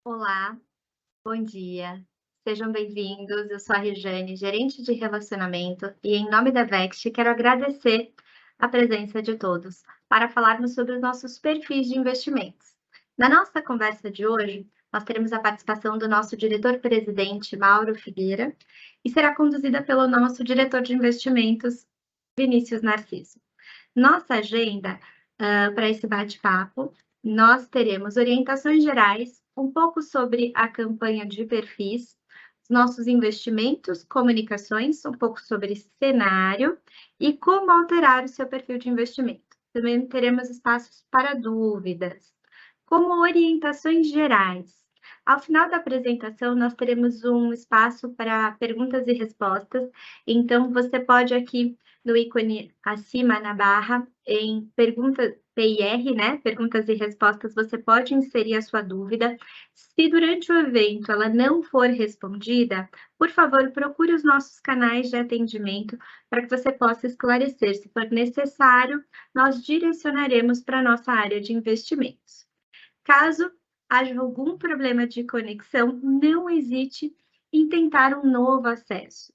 Olá, bom dia. Sejam bem-vindos. Eu sou a Rejane, gerente de relacionamento, e em nome da Vext quero agradecer a presença de todos para falarmos sobre os nossos perfis de investimentos. Na nossa conversa de hoje, nós teremos a participação do nosso diretor-presidente, Mauro Figueira, e será conduzida pelo nosso diretor de investimentos, Vinícius Narciso. Nossa agenda, para esse bate-papo, nós teremos orientações gerais, um pouco sobre a campanha de perfis, os nossos investimentos, comunicações, um pouco sobre cenário e como alterar o seu perfil de investimento. Também teremos espaços para dúvidas, como orientações gerais. Ao final da apresentação, nós teremos um espaço para perguntas e respostas, então você pode aqui no ícone acima na barra, em pergunta PIR, né, perguntas e respostas, você pode inserir a sua dúvida. Se durante o evento ela não for respondida, por favor, procure os nossos canais de atendimento para que você possa esclarecer. Se for necessário, nós direcionaremos para a nossa área de investimentos. Caso haja algum problema de conexão, não hesite em tentar um novo acesso.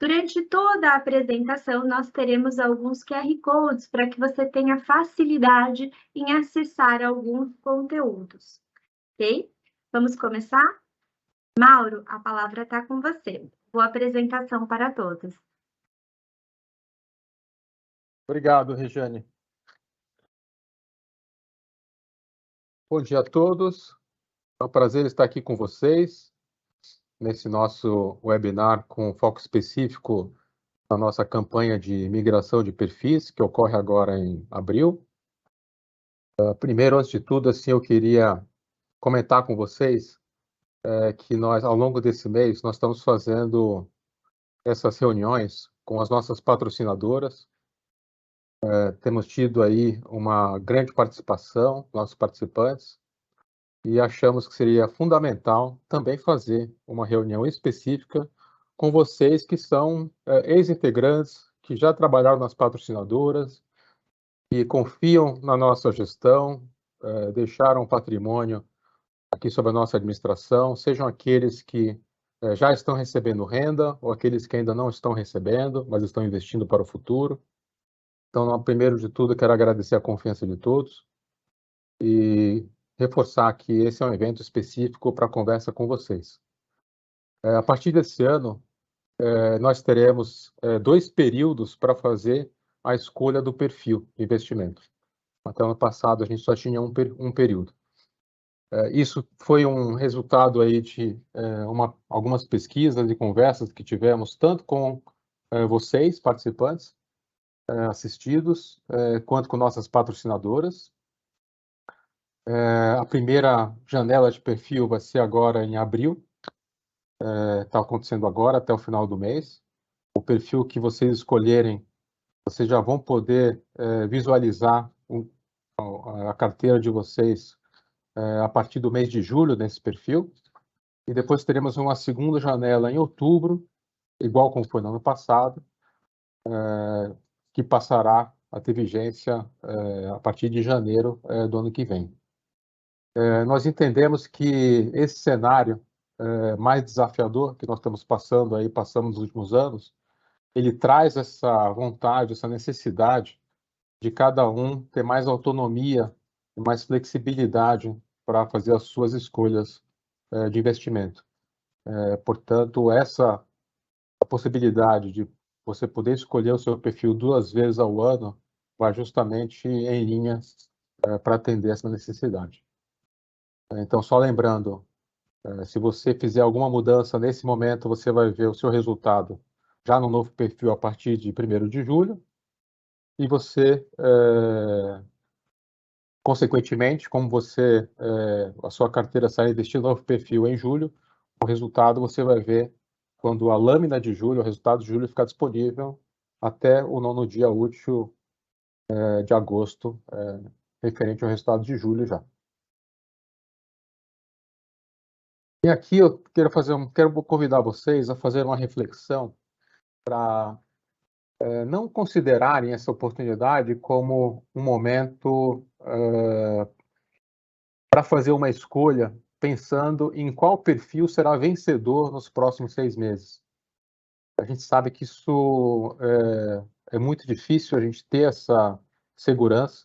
Durante toda a apresentação, nós teremos alguns QR Codes para que você tenha facilidade em acessar alguns conteúdos, ok? Vamos começar? Mauro, a palavra está com você. Boa apresentação para todos. Obrigado, Regiane. Bom dia a todos. É um prazer estar aqui com vocês nesse nosso webinar com foco específico na nossa campanha de migração de perfis, que ocorre agora em abril. Primeiro, antes de tudo, assim, eu queria comentar com vocês que nós, ao longo desse mês, nós estamos fazendo essas reuniões com as nossas patrocinadoras. Temos tido aí uma grande participação, nossos participantes, e achamos que seria fundamental também fazer uma reunião específica com vocês que são ex-integrantes, que já trabalharam nas patrocinadoras, que confiam na nossa gestão, deixaram patrimônio aqui sob a nossa administração, sejam aqueles que já estão recebendo renda ou aqueles que ainda não estão recebendo, mas estão investindo para o futuro. Então, primeiro de tudo, quero agradecer a confiança de todos e reforçar que esse é um evento específico para conversa com vocês. A partir desse ano, nós teremos 2 períodos para fazer a escolha do perfil de investimento. Até ano passado, a gente só tinha um período. Isso foi um resultado aí de algumas pesquisas e conversas que tivemos, tanto com vocês, participantes, assistidos, quanto com nossas patrocinadoras. A primeira janela de perfil vai ser agora em abril, está acontecendo agora, até o final do mês. O perfil que vocês escolherem, vocês já vão poder visualizar a carteira de vocês a partir do mês de julho nesse perfil. E depois teremos uma segunda janela em outubro, igual como foi no ano passado, que passará a ter vigência a partir de janeiro do ano que vem. Nós entendemos que esse cenário mais desafiador que nós estamos passamos nos últimos anos, ele traz essa vontade, essa necessidade de cada um ter mais autonomia e mais flexibilidade para fazer as suas escolhas de investimento. Portanto, essa possibilidade de você poder escolher o seu perfil 2 vezes ao ano vai justamente em linha para atender essa necessidade. Então, só lembrando, se você fizer alguma mudança nesse momento, você vai ver o seu resultado já no novo perfil a partir de 1º de julho, e você, consequentemente, como a sua carteira sai deste novo perfil em julho, o resultado você vai ver quando a lâmina de julho, o resultado de julho ficar disponível até o 9º dia útil de agosto, referente ao resultado de julho já. E aqui eu quero convidar vocês a fazer uma reflexão para não considerarem essa oportunidade como um momento para fazer uma escolha pensando em qual perfil será vencedor nos próximos 6 meses. A gente sabe que isso é muito difícil a gente ter essa segurança.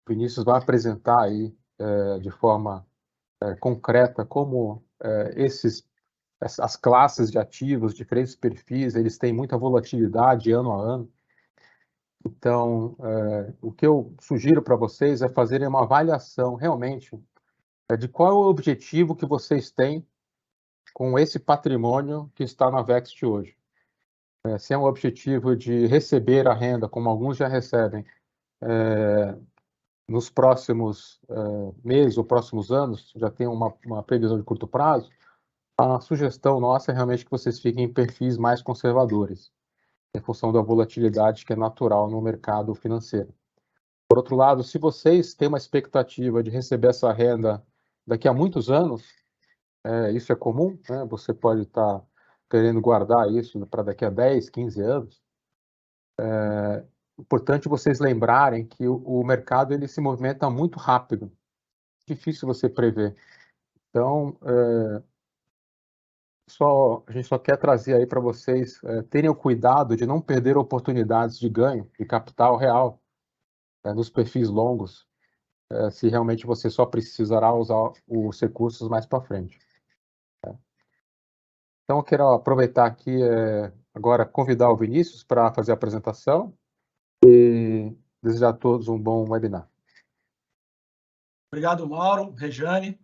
O Vinícius vai apresentar aí de forma concreta como as classes de ativos, diferentes perfis, eles têm muita volatilidade ano a ano. Então, o que eu sugiro para vocês é fazerem uma avaliação realmente de qual é o objetivo que vocês têm com esse patrimônio que está na Vext hoje. Se é um objetivo de receber a renda, como alguns já recebem, nos próximos meses ou próximos anos, já tem uma previsão de curto prazo, a sugestão nossa é realmente que vocês fiquem em perfis mais conservadores, em função da volatilidade que é natural no mercado financeiro. Por outro lado, se vocês têm uma expectativa de receber essa renda daqui a muitos anos, isso é comum, né? Você pode estar querendo guardar isso para daqui a 10, 15 anos. É importante vocês lembrarem que o mercado ele se movimenta muito rápido, difícil você prever. Então, a gente só quer trazer aí para vocês terem o cuidado de não perder oportunidades de ganho de capital real nos perfis longos, se realmente você só precisará usar os recursos mais para frente. Então, eu quero aproveitar aqui agora convidar o Vinícius para fazer a apresentação e desejar a todos um bom webinar. Obrigado, Mauro, Rejane.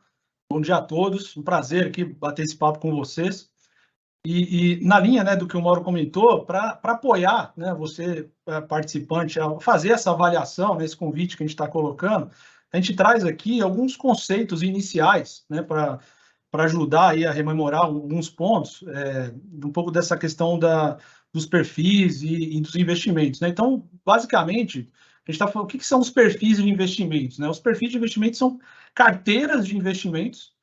Bom dia a todos. Um prazer aqui bater esse papo com vocês. E na linha, né, do que o Mauro comentou, para apoiar, né, você, participante, a fazer essa avaliação, né, esse convite que a gente está colocando, a gente traz aqui alguns conceitos iniciais, né, para ajudar aí a rememorar alguns pontos, um pouco dessa questão dos perfis e dos investimentos, né? Então, basicamente, a gente está falando o que são os perfis de investimentos, né? Os perfis de investimentos são carteiras de investimentos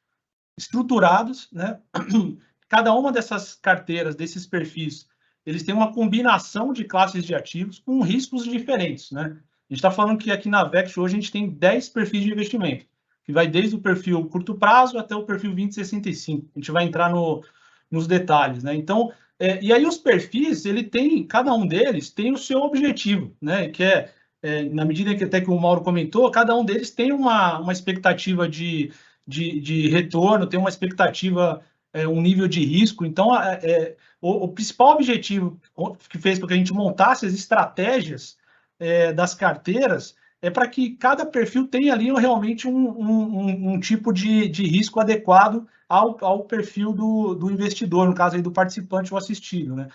estruturados, né? Cada uma dessas carteiras, desses perfis, eles têm uma combinação de classes de ativos com riscos diferentes, né? A gente está falando que aqui na Vext hoje a gente tem 10 perfis de investimento, que vai desde o perfil curto prazo até o perfil 2065. A gente vai entrar nos detalhes, né? Então, e aí os perfis, cada um deles tem o seu objetivo, né? Que na medida que até que o Mauro comentou, cada um deles tem uma expectativa de retorno, tem uma expectativa, um nível de risco. Então, o principal objetivo que fez com que a gente montasse as estratégias das carteiras é para que cada perfil tenha ali realmente um tipo de risco adequado ao perfil do investidor, no caso aí do participante ou assistido, né?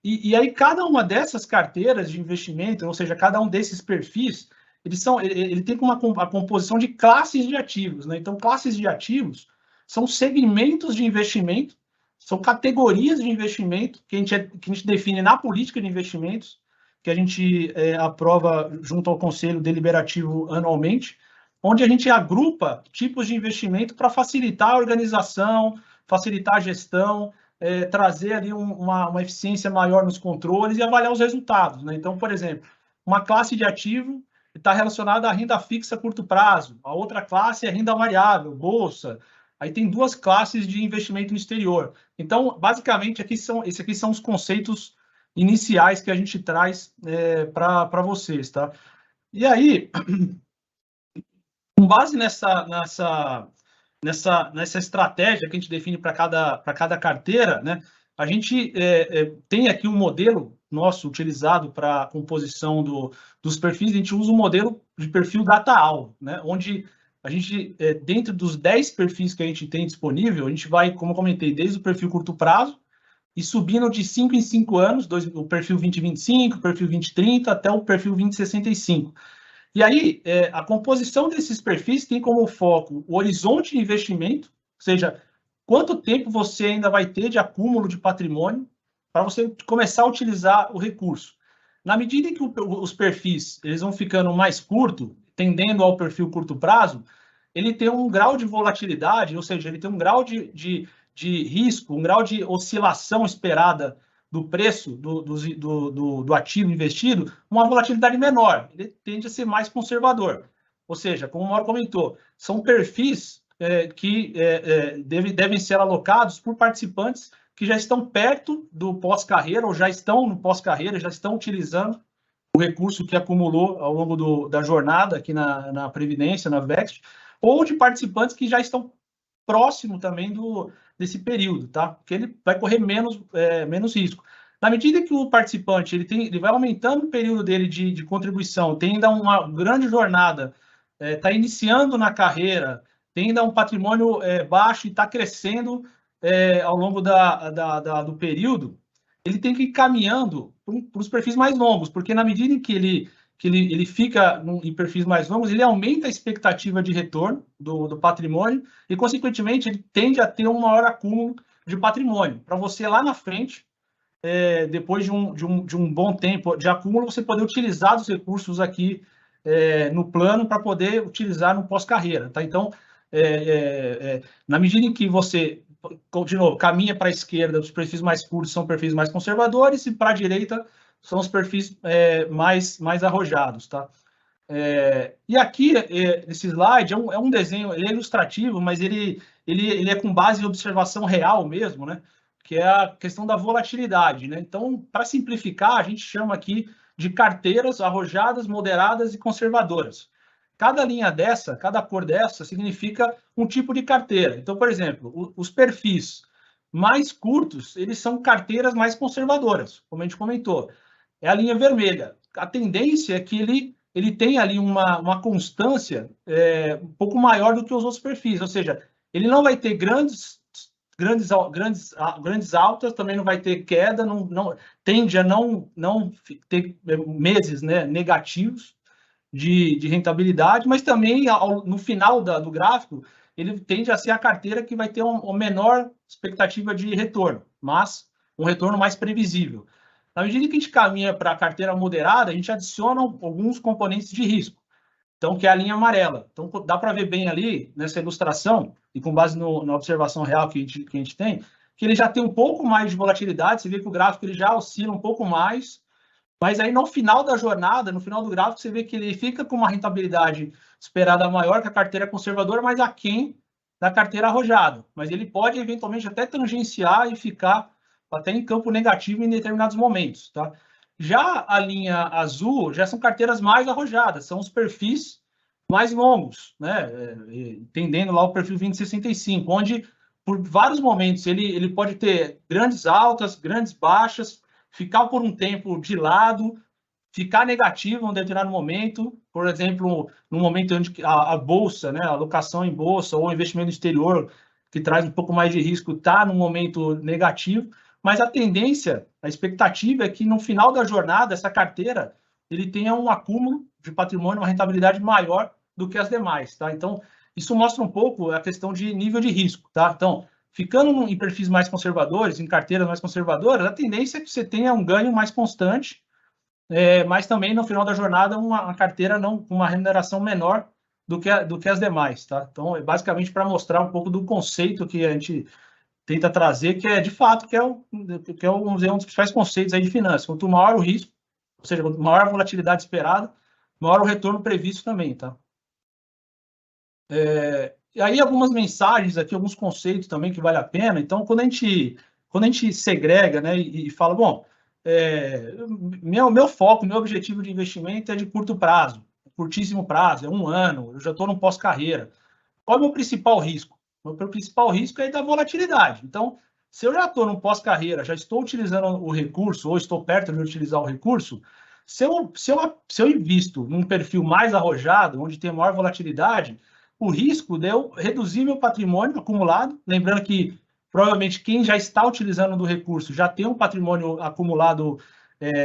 E aí cada uma dessas carteiras de investimento, ou seja, cada um desses perfis, ele tem a composição de classes de ativos, né? Então, classes de ativos são segmentos de investimento, são categorias de investimento que a gente define na política de investimentos, que a gente aprova junto ao Conselho Deliberativo anualmente, onde a gente agrupa tipos de investimento para facilitar a organização, facilitar a gestão, trazer ali uma eficiência maior nos controles e avaliar os resultados, né? Então, por exemplo, uma classe de ativo está relacionada à renda fixa a curto prazo, a outra classe é renda variável, bolsa. Aí tem duas classes de investimento no exterior. Então, basicamente, esses aqui são os conceitos iniciais que a gente traz para vocês, tá? E aí, com base nessa estratégia que a gente define para cada carteira, né, a gente tem aqui um modelo nosso utilizado para a composição dos perfis. A gente usa o modelo de perfil data-alvo, né, onde a gente, dentro dos 10 perfis que a gente tem disponível, a gente vai, como eu comentei, desde o perfil curto prazo e subindo de 5 em 5 anos, o perfil 2025, o perfil 2030, até o perfil 2065. E aí, a composição desses perfis tem como foco o horizonte de investimento, ou seja, quanto tempo você ainda vai ter de acúmulo de patrimônio para você começar a utilizar o recurso. Na medida em que os perfis eles vão ficando mais curtos, tendendo ao perfil curto prazo, ele tem um grau de volatilidade, ou seja, ele tem um grau de risco, um grau de oscilação esperada do preço do ativo investido, uma volatilidade menor. Ele tende a ser mais conservador. Ou seja, como o Mauro comentou, são perfis que devem ser alocados por participantes que já estão perto do pós-carreira ou já estão no pós-carreira, já estão utilizando o recurso que acumulou ao longo da jornada aqui na Previdência, na Vext, ou de participantes que já estão próximo também desse período, tá? Porque ele vai correr menos risco. Na medida que o participante ele vai aumentando o período dele de contribuição, tem ainda uma grande jornada, está iniciando na carreira, tem ainda um patrimônio baixo e está crescendo ao longo do período, ele tem que ir caminhando para os perfis mais longos, porque na medida em que ele fica em perfis mais longos, ele aumenta a expectativa de retorno do patrimônio e, consequentemente, ele tende a ter um maior acúmulo de patrimônio. Para você, lá na frente, depois de um bom tempo de acúmulo, você poder utilizar os recursos aqui no plano para poder utilizar no pós-carreira. Tá? Então, na medida em que você, de novo, caminha para a esquerda, os perfis mais curtos são perfis mais conservadores e para a direita são os perfis mais arrojados, tá? E aqui, esse slide é um desenho, ele é ilustrativo, mas ele é com base em observação real mesmo, né? Que é a questão da volatilidade, né? Então, para simplificar, a gente chama aqui de carteiras arrojadas, moderadas e conservadoras. Cada linha dessa, cada cor dessa, significa um tipo de carteira. Então, por exemplo, os perfis mais curtos, eles são carteiras mais conservadoras, como a gente comentou. É a linha vermelha. A tendência é que ele tem ali uma constância um pouco maior do que os outros perfis, ou seja, ele não vai ter grandes altas, também não vai ter queda, tende a não ter meses, né, negativos de rentabilidade, mas também no final do gráfico, ele tende a ser a carteira que vai ter uma menor expectativa de retorno, mas um retorno mais previsível. Na medida que a gente caminha para a carteira moderada, a gente adiciona alguns componentes de risco, então, que é a linha amarela. Então, dá para ver bem ali, nessa ilustração, e com base na observação real que a gente tem, que ele já tem um pouco mais de volatilidade, você vê que o gráfico ele já oscila um pouco mais, mas aí no final da jornada, no final do gráfico, você vê que ele fica com uma rentabilidade esperada maior que a carteira conservadora, mas aquém da carteira arrojada. Mas ele pode, eventualmente, até tangenciar e ficar até em campo negativo em determinados momentos, tá? Já a linha azul, já são carteiras mais arrojadas, são os perfis mais longos, né? Entendendo lá o perfil 2065, onde, por vários momentos, ele pode ter grandes altas, grandes baixas, ficar por um tempo de lado, ficar negativo em um determinado momento, por exemplo, no momento onde a bolsa, né, a alocação em bolsa ou investimento exterior, que traz um pouco mais de risco, está num momento negativo, mas a tendência, a expectativa é que no final da jornada, essa carteira, ele tenha um acúmulo de patrimônio, uma rentabilidade maior do que as demais, tá? Então, isso mostra um pouco a questão de nível de risco, tá? Então, ficando em perfis mais conservadores, em carteiras mais conservadoras, a tendência é que você tenha um ganho mais constante, mas também no final da jornada uma carteira com uma remuneração menor do que as demais, tá? Então, é basicamente para mostrar um pouco do conceito que a gente tenta trazer, que é de fato vamos dizer, um dos principais conceitos aí de finanças. Quanto maior o risco, ou seja, quanto maior a volatilidade esperada, maior o retorno previsto também, tá? E aí algumas mensagens aqui, alguns conceitos também que vale a pena. Então, quando a gente segrega, né, e fala, bom, meu foco, meu objetivo de investimento é de curto prazo, curtíssimo prazo, é 1 ano, eu já estou no pós-carreira. Qual é o meu principal risco? O meu principal risco é da volatilidade. Então, se eu já estou no pós-carreira, já estou utilizando o recurso, ou estou perto de utilizar o recurso, se eu invisto num perfil mais arrojado, onde tem maior volatilidade, o risco de eu reduzir meu patrimônio acumulado, lembrando que provavelmente quem já está utilizando do recurso já tem um patrimônio acumulado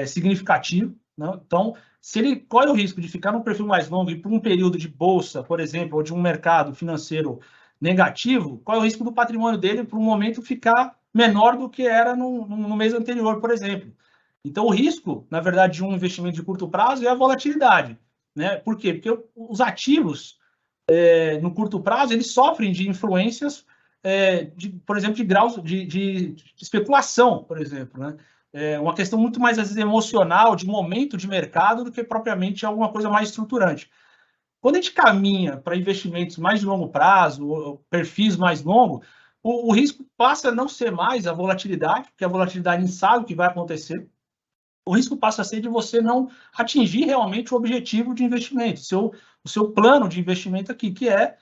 significativo, né? Então, qual é o risco de ficar num perfil mais longo e por um período de bolsa, por exemplo, ou de um mercado financeiro negativo, qual é o risco do patrimônio dele por um momento ficar menor do que era no mês anterior, por exemplo? Então, o risco, na verdade, de um investimento de curto prazo é a volatilidade, né? Por quê? Porque os ativos no curto prazo, eles sofrem de influências, por exemplo, de graus de especulação, por exemplo, né? Uma questão muito mais, às vezes, emocional, de momento de mercado, do que propriamente alguma coisa mais estruturante. Quando a gente caminha para investimentos mais de longo prazo, ou perfis mais longos, o risco passa a não ser mais a volatilidade, porque a volatilidade a gente sabe o que vai acontecer. O risco passa a ser de você não atingir realmente o objetivo de investimento, o seu plano de investimento aqui, que é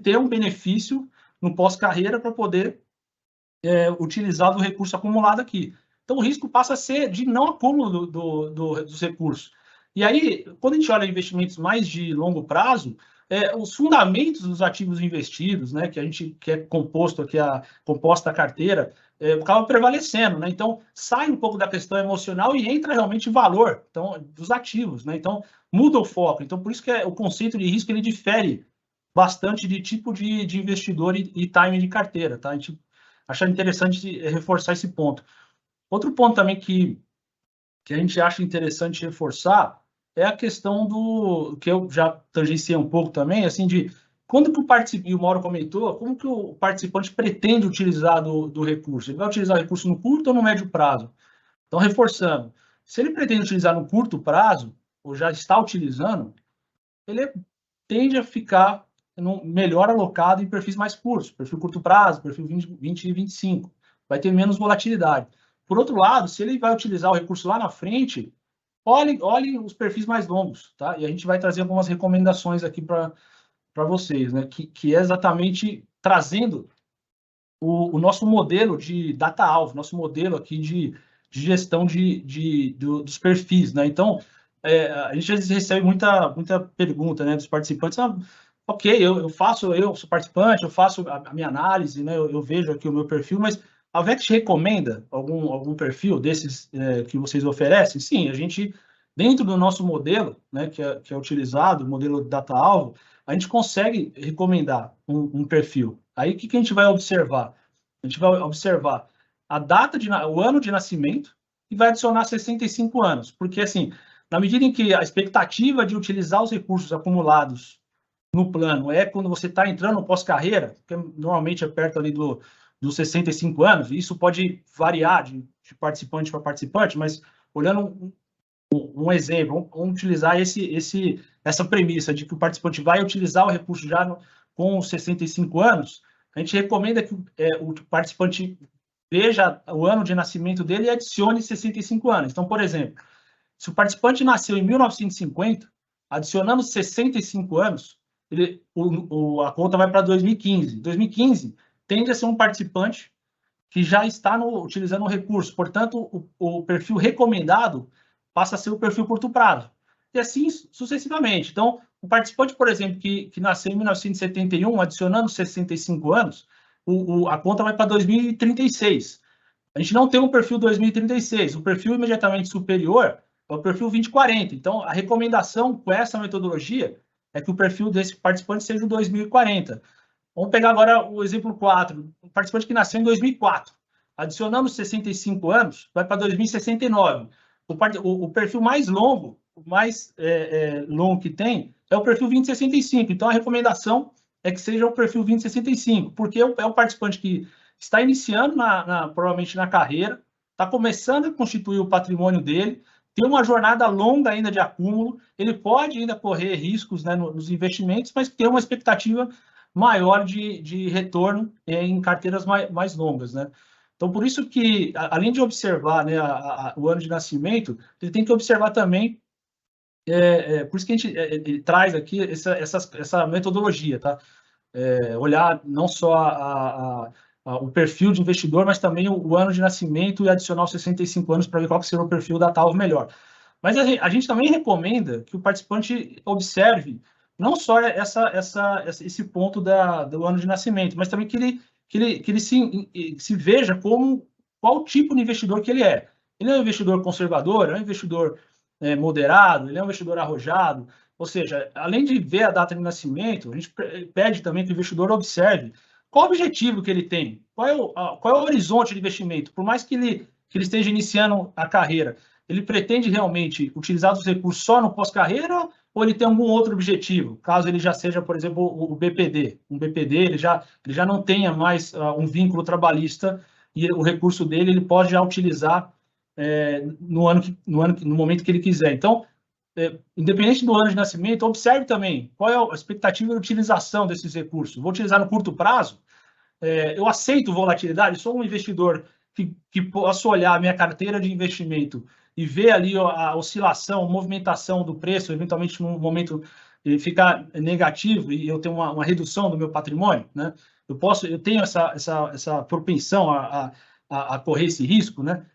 ter um benefício no pós-carreira para poder utilizar do recurso acumulado aqui. Então, o risco passa a ser de não acúmulo dos recursos. E aí, quando a gente olha investimentos mais de longo prazo, os fundamentos dos ativos investidos, né, que é composta a carteira, acaba prevalecendo, né? Então, sai um pouco da questão emocional e entra realmente o valor, então, dos ativos, né? Então, muda o foco. Então, por isso que o conceito de risco ele difere bastante de tipo de investidor e timing de carteira, tá? A gente acha interessante reforçar esse ponto. Outro ponto também que a gente acha interessante reforçar é a questão que eu já tangenciei um pouco também, assim, de quando que o participante, o Mauro comentou, como que o participante pretende utilizar do recurso? Ele vai utilizar o recurso no curto ou no médio prazo? Então, reforçando, se ele pretende utilizar no curto prazo, ou já está utilizando, ele tende a ficar melhor alocado em perfis mais curtos, perfil curto prazo, perfil 20 e 25, vai ter menos volatilidade. Por outro lado, se ele vai utilizar o recurso lá na frente, olhe os perfis mais longos, tá? E a gente vai trazer algumas recomendações aqui para vocês, né? Que é exatamente trazendo o nosso modelo de data-alvo, nosso modelo aqui de gestão dos perfis, né? Então, a gente recebe muita pergunta, né, dos participantes. Ok, eu sou participante, eu faço a minha análise, né? Eu vejo aqui o meu perfil, mas a VEX recomenda algum perfil desses que vocês oferecem? Sim, a gente, dentro do nosso modelo, né, que é utilizado, o modelo data-alvo, a gente consegue recomendar um perfil. Aí, o que a gente vai observar? A gente vai observar o ano de nascimento e vai adicionar 65 anos. Porque, assim, na medida em que a expectativa de utilizar os recursos acumulados no plano é quando você está entrando no pós-carreira, que normalmente é perto ali dos 65 anos, e isso pode variar de participante para participante, mas olhando um exemplo, vamos utilizar essa premissa de que o participante vai utilizar o recurso já com os 65 anos, a gente recomenda que o participante veja o ano de nascimento dele e adicione 65 anos. Então, por exemplo, se o participante nasceu em 1950, adicionamos 65 anos, a conta vai para 2015. 2015 tende a ser um participante que já está utilizando o recurso. Portanto, o perfil recomendado passa a ser o perfil curto prazo. E assim sucessivamente. Então, o participante, por exemplo, que nasceu em 1971, adicionando 65 anos, a conta vai para 2036. A gente não tem um perfil 2036. O perfil imediatamente superior é o perfil 2040. Então, a recomendação com essa metodologia é que o perfil desse participante seja o 2040. Vamos pegar agora o exemplo 4. O participante que nasceu em 2004. Adicionando 65 anos, vai para 2069. O perfil mais longo, o mais longo que tem, é o perfil 2065. Então, a recomendação é que seja o perfil 2065, porque é o participante que está iniciando, provavelmente, na carreira, está começando a constituir o patrimônio dele, tem uma jornada longa ainda de acúmulo, ele pode ainda correr riscos, né, nos investimentos, mas tem uma expectativa maior de retorno em carteiras mais longas, né? Então, por isso que, além de observar, né, o ano de nascimento, ele tem que observar também, por isso que a gente traz aqui essa metodologia, tá? Olhar não só o perfil de investidor, mas também o ano de nascimento e adicionar os 65 anos para ver qual que será o perfil da TALV melhor. Mas a gente também recomenda que o participante observe não só esse ponto do ano de nascimento, mas também que ele se veja como qual tipo de investidor que ele é. Ele é um investidor conservador, é um investidor moderado, ele é um investidor arrojado. Ou seja, além de ver a data de nascimento, a gente pede também que o investidor observe qual o objetivo que ele tem, qual é o horizonte de investimento. Por mais que ele esteja iniciando a carreira, ele pretende realmente utilizar os recursos só no pós-carreira ou ele tem algum outro objetivo? Caso ele já seja, por exemplo, o BPD. Um BPD, ele já não tenha mais um vínculo trabalhista e o recurso dele ele pode já utilizar no momento que ele quiser. Então, independente do ano de nascimento, observe também qual é a expectativa de utilização desses recursos. Vou utilizar no curto prazo? Eu aceito volatilidade? Sou um investidor que posso olhar a minha carteira de investimento e ver ali a oscilação, a movimentação do preço, eventualmente num momento ficar negativo e eu tenho uma redução do meu patrimônio, né? Eu tenho essa propensão a correr esse risco, né?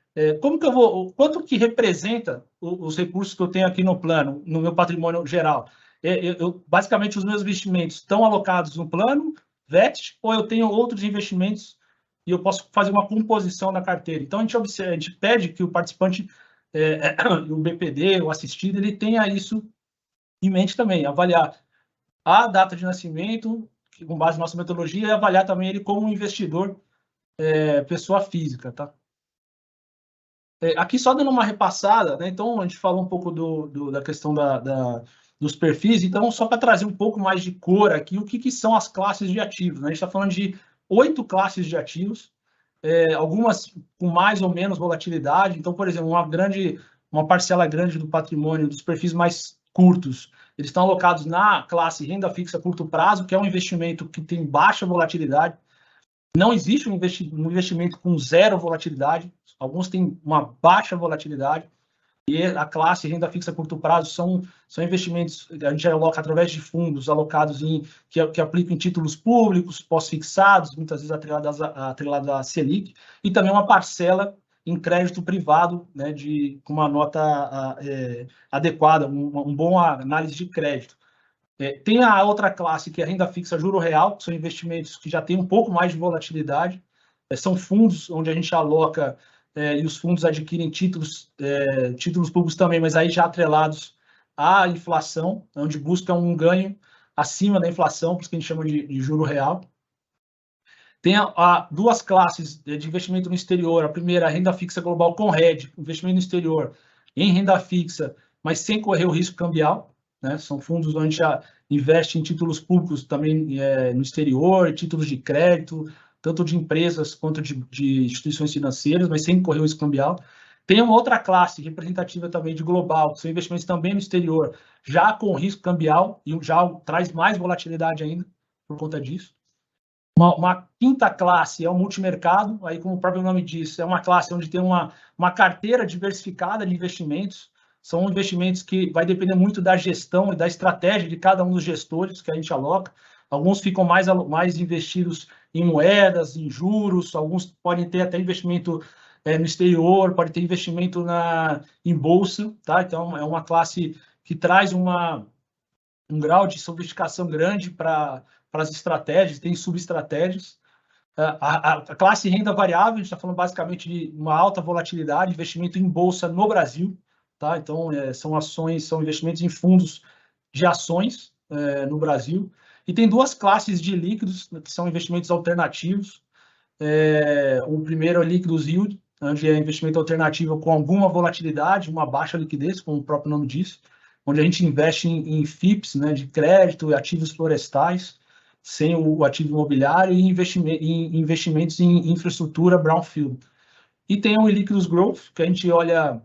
Como que eu vou, quanto que representa os recursos que eu tenho aqui no plano, no meu patrimônio geral? Basicamente, os meus investimentos estão alocados no plano VET, ou eu tenho outros investimentos e eu posso fazer uma composição da carteira. Então, a gente pede que o participante, o BPD, o assistido, ele tenha isso em mente também, avaliar a data de nascimento, com base na nossa metodologia, e avaliar também ele como um investidor, pessoa física, tá? Aqui só dando uma repassada, né? Então, a gente falou um pouco da questão dos perfis, então, só para trazer um pouco mais de cor aqui, o que são as classes de ativos, né? A gente está falando de 8 classes de ativos, algumas com mais ou menos volatilidade. Então, por exemplo, uma parcela grande do patrimônio dos perfis mais curtos, eles estão alocados na classe renda fixa a curto prazo, que é um investimento que tem baixa volatilidade. Não existe um investimento com zero volatilidade, alguns têm uma baixa volatilidade, e a classe renda fixa a curto prazo são investimentos que a gente aloca através de fundos alocados que aplicam em títulos públicos, pós-fixados, muitas vezes atrelados à Selic, e também uma parcela em crédito privado, né, com uma nota adequada, uma boa análise de crédito. Tem a outra classe, que é a renda fixa juro real, que são investimentos que já têm um pouco mais de volatilidade, são fundos onde a gente aloca e os fundos adquirem títulos públicos também, mas aí já atrelados à inflação, onde buscam um ganho acima da inflação, por isso que a gente chama de juro real. Tem duas classes de investimento no exterior. A primeira, a renda fixa global com hedge, investimento no exterior em renda fixa, mas sem correr o risco cambial, né? São fundos onde já investe em títulos públicos também no exterior, títulos de crédito, tanto de empresas quanto de instituições financeiras, mas sem correr o risco cambial. Tem uma outra classe representativa também de global, que são investimentos também no exterior, já com risco cambial, e já traz mais volatilidade ainda por conta disso. Uma quinta classe é o multimercado, aí como o próprio nome diz, é uma classe onde tem uma carteira diversificada de investimentos. São investimentos que vai depender muito da gestão e da estratégia de cada um dos gestores que a gente aloca. Alguns ficam mais investidos em moedas, em juros, alguns podem ter até investimento no exterior, pode ter investimento em bolsa, tá? Então, é uma classe que traz um grau de sofisticação grande para as estratégias, tem subestratégias. A classe renda variável, a gente está falando basicamente de uma alta volatilidade, investimento em bolsa no Brasil, tá? Então, são investimentos em fundos de ações no Brasil. E tem duas classes de líquidos, que são investimentos alternativos. O primeiro é líquidos yield, onde é investimento alternativo com alguma volatilidade, uma baixa liquidez, como o próprio nome diz, onde a gente investe em FIPS, né, de crédito e ativos florestais, sem o ativo imobiliário, e investimentos em infraestrutura brownfield. E tem o líquidos growth, que a gente olha um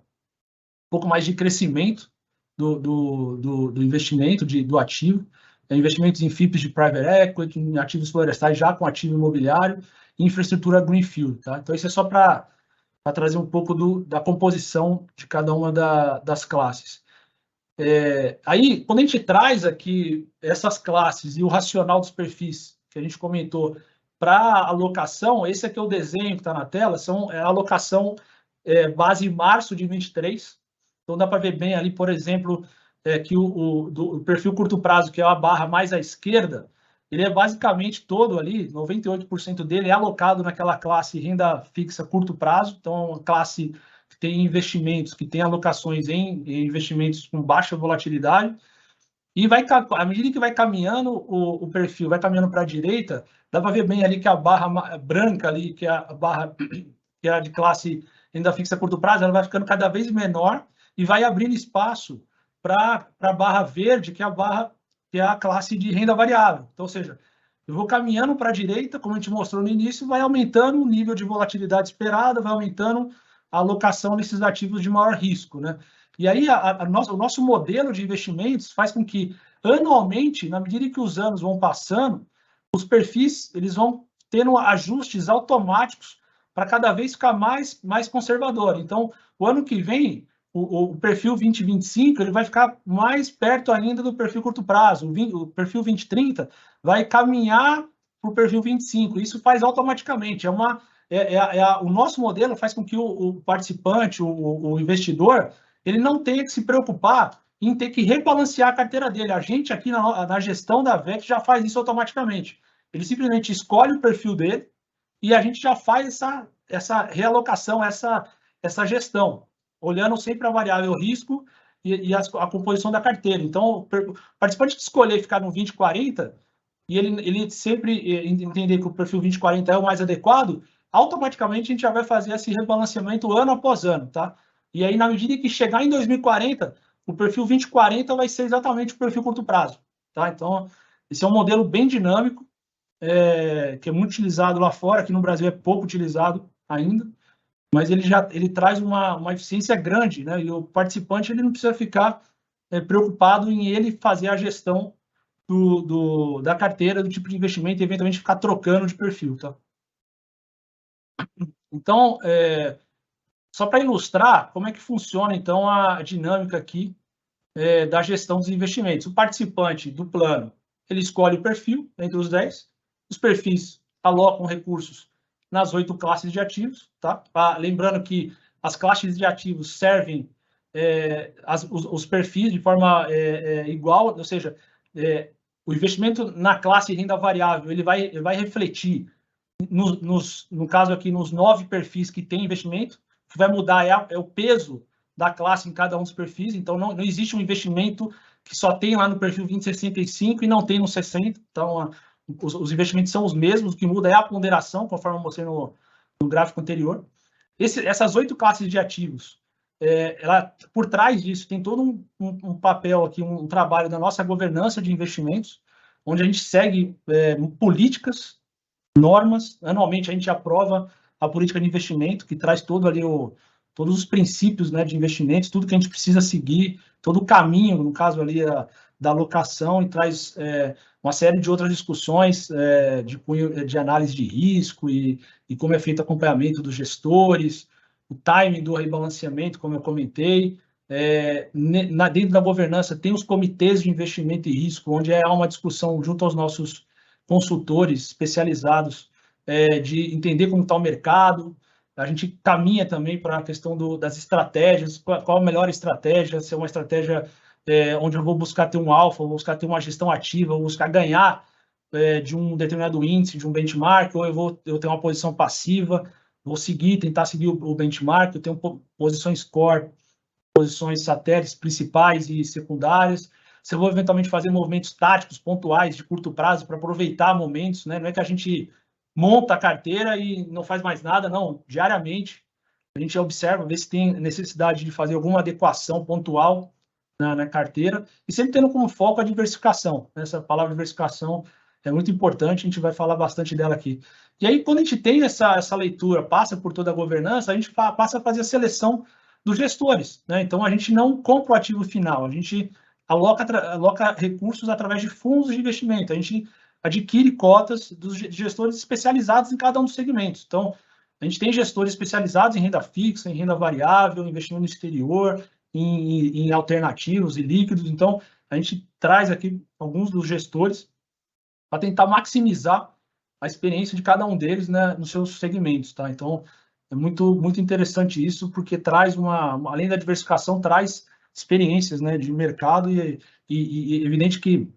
pouco mais de crescimento do investimento, do ativo, investimentos em FIPS de private equity, em ativos florestais já com ativo imobiliário, e infraestrutura greenfield, tá? Então, isso é só para trazer um pouco da composição de cada uma das classes. Aí, quando a gente traz aqui essas classes e o racional dos perfis que a gente comentou para alocação, esse aqui é o desenho que está na tela, é a alocação base em março de 23. Então, dá para ver bem ali, por exemplo, que o perfil curto prazo, que é a barra mais à esquerda, ele é basicamente todo ali, 98% dele é alocado naquela classe renda fixa curto prazo, então é uma classe que tem investimentos, que tem alocações em investimentos com baixa volatilidade, e à medida que vai caminhando o perfil, vai caminhando para a direita, dá para ver bem ali que a barra branca ali, que é a barra que é de classe renda fixa curto prazo, ela vai ficando cada vez menor e vai abrindo espaço para a barra verde, que é a classe de renda variável. Então, ou seja, eu vou caminhando para a direita, como a gente mostrou no início, vai aumentando o nível de volatilidade esperada, vai aumentando a alocação nesses ativos de maior risco, né? E aí, o nosso modelo de investimentos faz com que, anualmente, na medida que os anos vão passando, os perfis eles vão tendo ajustes automáticos para cada vez ficar mais conservador. Então, o ano que vem, o perfil 2025 ele vai ficar mais perto ainda do perfil curto prazo. O perfil 2030 vai caminhar para o perfil 25. Isso faz automaticamente. O nosso modelo faz com que o participante, o investidor, ele não tenha que se preocupar em ter que rebalancear a carteira dele. A gente aqui na gestão da VEC já faz isso automaticamente. Ele simplesmente escolhe o perfil dele e a gente já faz essa realocação, essa gestão, olhando sempre a variável risco e a composição da carteira. Então, o participante que escolher ficar no 2040 e ele sempre entender que o perfil 2040 é o mais adequado, automaticamente a gente já vai fazer esse rebalanceamento ano após ano, tá? E aí, na medida que chegar em 2040, o perfil 2040 vai ser exatamente o perfil curto prazo, tá? Então, esse é um modelo bem dinâmico, que é muito utilizado lá fora, aqui no Brasil é pouco utilizado ainda, mas ele traz uma eficiência grande, né? E o participante ele não precisa ficar preocupado em ele fazer a gestão da carteira, do tipo de investimento, e eventualmente ficar trocando de perfil, tá? Então, só para ilustrar como é que funciona, então, a dinâmica aqui da gestão dos investimentos. O participante do plano, ele escolhe o perfil entre os 10, os perfis alocam recursos nas 8 classes de ativos, tá? Lembrando que as classes de ativos servem os perfis de forma igual, ou seja, o investimento na classe renda variável, ele vai refletir, no caso aqui, nos 9 perfis que tem investimento. O que vai mudar é o peso da classe em cada um dos perfis. Então, não existe um investimento que só tem lá no perfil 2065 e não tem no 60. Então, os investimentos são os mesmos, o que muda é a ponderação, conforme eu mostrei no gráfico anterior. Essas 8 classes de ativos, por trás disso, tem todo um papel aqui, um trabalho da nossa governança de investimentos, onde a gente segue políticas, normas. Anualmente, a gente aprova a política de investimento, que traz todos os princípios, né, de investimentos, tudo que a gente precisa seguir, todo o caminho, no caso ali da alocação, e traz uma série de outras discussões de análise de risco e como é feito o acompanhamento dos gestores, o timing do rebalanceamento, como eu comentei. Dentro da governança, tem os comitês de investimento e risco, onde há uma discussão junto aos nossos consultores especializados de entender como está o mercado. A gente caminha também para a questão das estratégias, qual a melhor estratégia, se é uma estratégia onde eu vou buscar ter um alfa, vou buscar ter uma gestão ativa, vou buscar ganhar de um determinado índice, de um benchmark, ou eu tenho uma posição passiva, vou tentar seguir o benchmark, eu tenho posições core, posições satélites principais e secundárias. Se eu vou eventualmente fazer movimentos táticos, pontuais, de curto prazo, para aproveitar momentos, né? Não é que a gente monta a carteira e não faz mais nada, não. Diariamente, a gente observa, vê se tem necessidade de fazer alguma adequação pontual na carteira, e sempre tendo como foco a diversificação. Essa palavra diversificação é muito importante, a gente vai falar bastante dela aqui. E aí, quando a gente tem essa leitura, passa por toda a governança, a gente passa a fazer a seleção dos gestores, né? Então, a gente não compra o ativo final, a gente aloca recursos através de fundos de investimento, a gente adquire cotas dos gestores especializados em cada um dos segmentos. Então, a gente tem gestores especializados em renda fixa, em renda variável, investimento no exterior, em alternativos e líquidos. Então, a gente traz aqui alguns dos gestores para tentar maximizar a experiência de cada um deles, né, nos seus segmentos, tá? Então, é muito, muito interessante isso, porque traz além da diversificação, traz experiências, né, de mercado e evidente que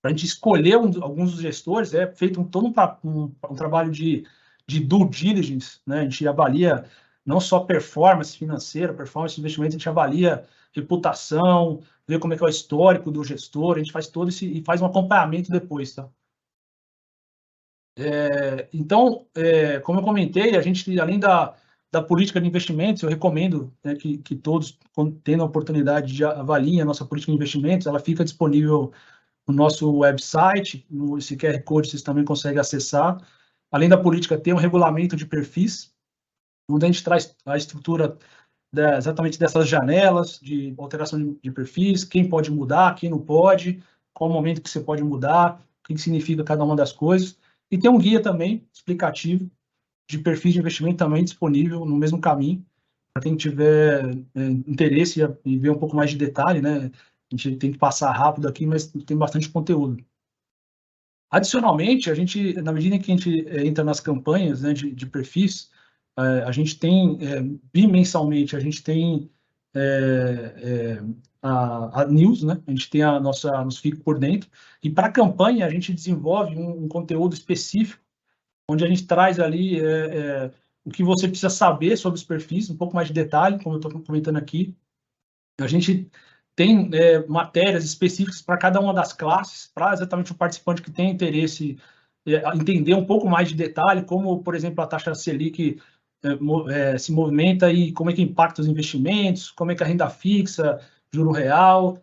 para a gente escolher alguns dos gestores é feito todo um trabalho de due diligence, né? A gente avalia não só performance financeira, performance de investimento, a gente avalia reputação, vê como é que é o histórico do gestor, a gente faz todo esse e faz um acompanhamento depois, tá? Então, como eu comentei, a gente, além da política de investimentos, eu recomendo, né, que todos, tendo a oportunidade, de avaliem a nossa política de investimentos. Ela fica disponível no nosso website, esse QR Code vocês também conseguem acessar. Além da política, tem um regulamento de perfis, onde a gente traz a estrutura exatamente dessas janelas de alteração de perfis, quem pode mudar, quem não pode, qual o momento que você pode mudar, o que significa cada uma das coisas. E tem um guia também explicativo de perfis de investimento também disponível no mesmo caminho, para quem tiver interesse e ver um pouco mais de detalhe, né? A gente tem que passar rápido aqui, mas tem bastante conteúdo. Adicionalmente, a gente, na medida em que a gente entra nas campanhas, né, de perfis, a gente tem, bimensalmente, a gente tem a news, né? A gente tem nos Fique por Dentro, e para a campanha a gente desenvolve um conteúdo específico, onde a gente traz ali o que você precisa saber sobre os perfis, um pouco mais de detalhe, como eu estou comentando aqui. A gente tem matérias específicas para cada uma das classes, para exatamente o participante que tem interesse entender um pouco mais de detalhe, como, por exemplo, a taxa Selic se movimenta e como é que impacta os investimentos, como é que a renda fixa, juro real,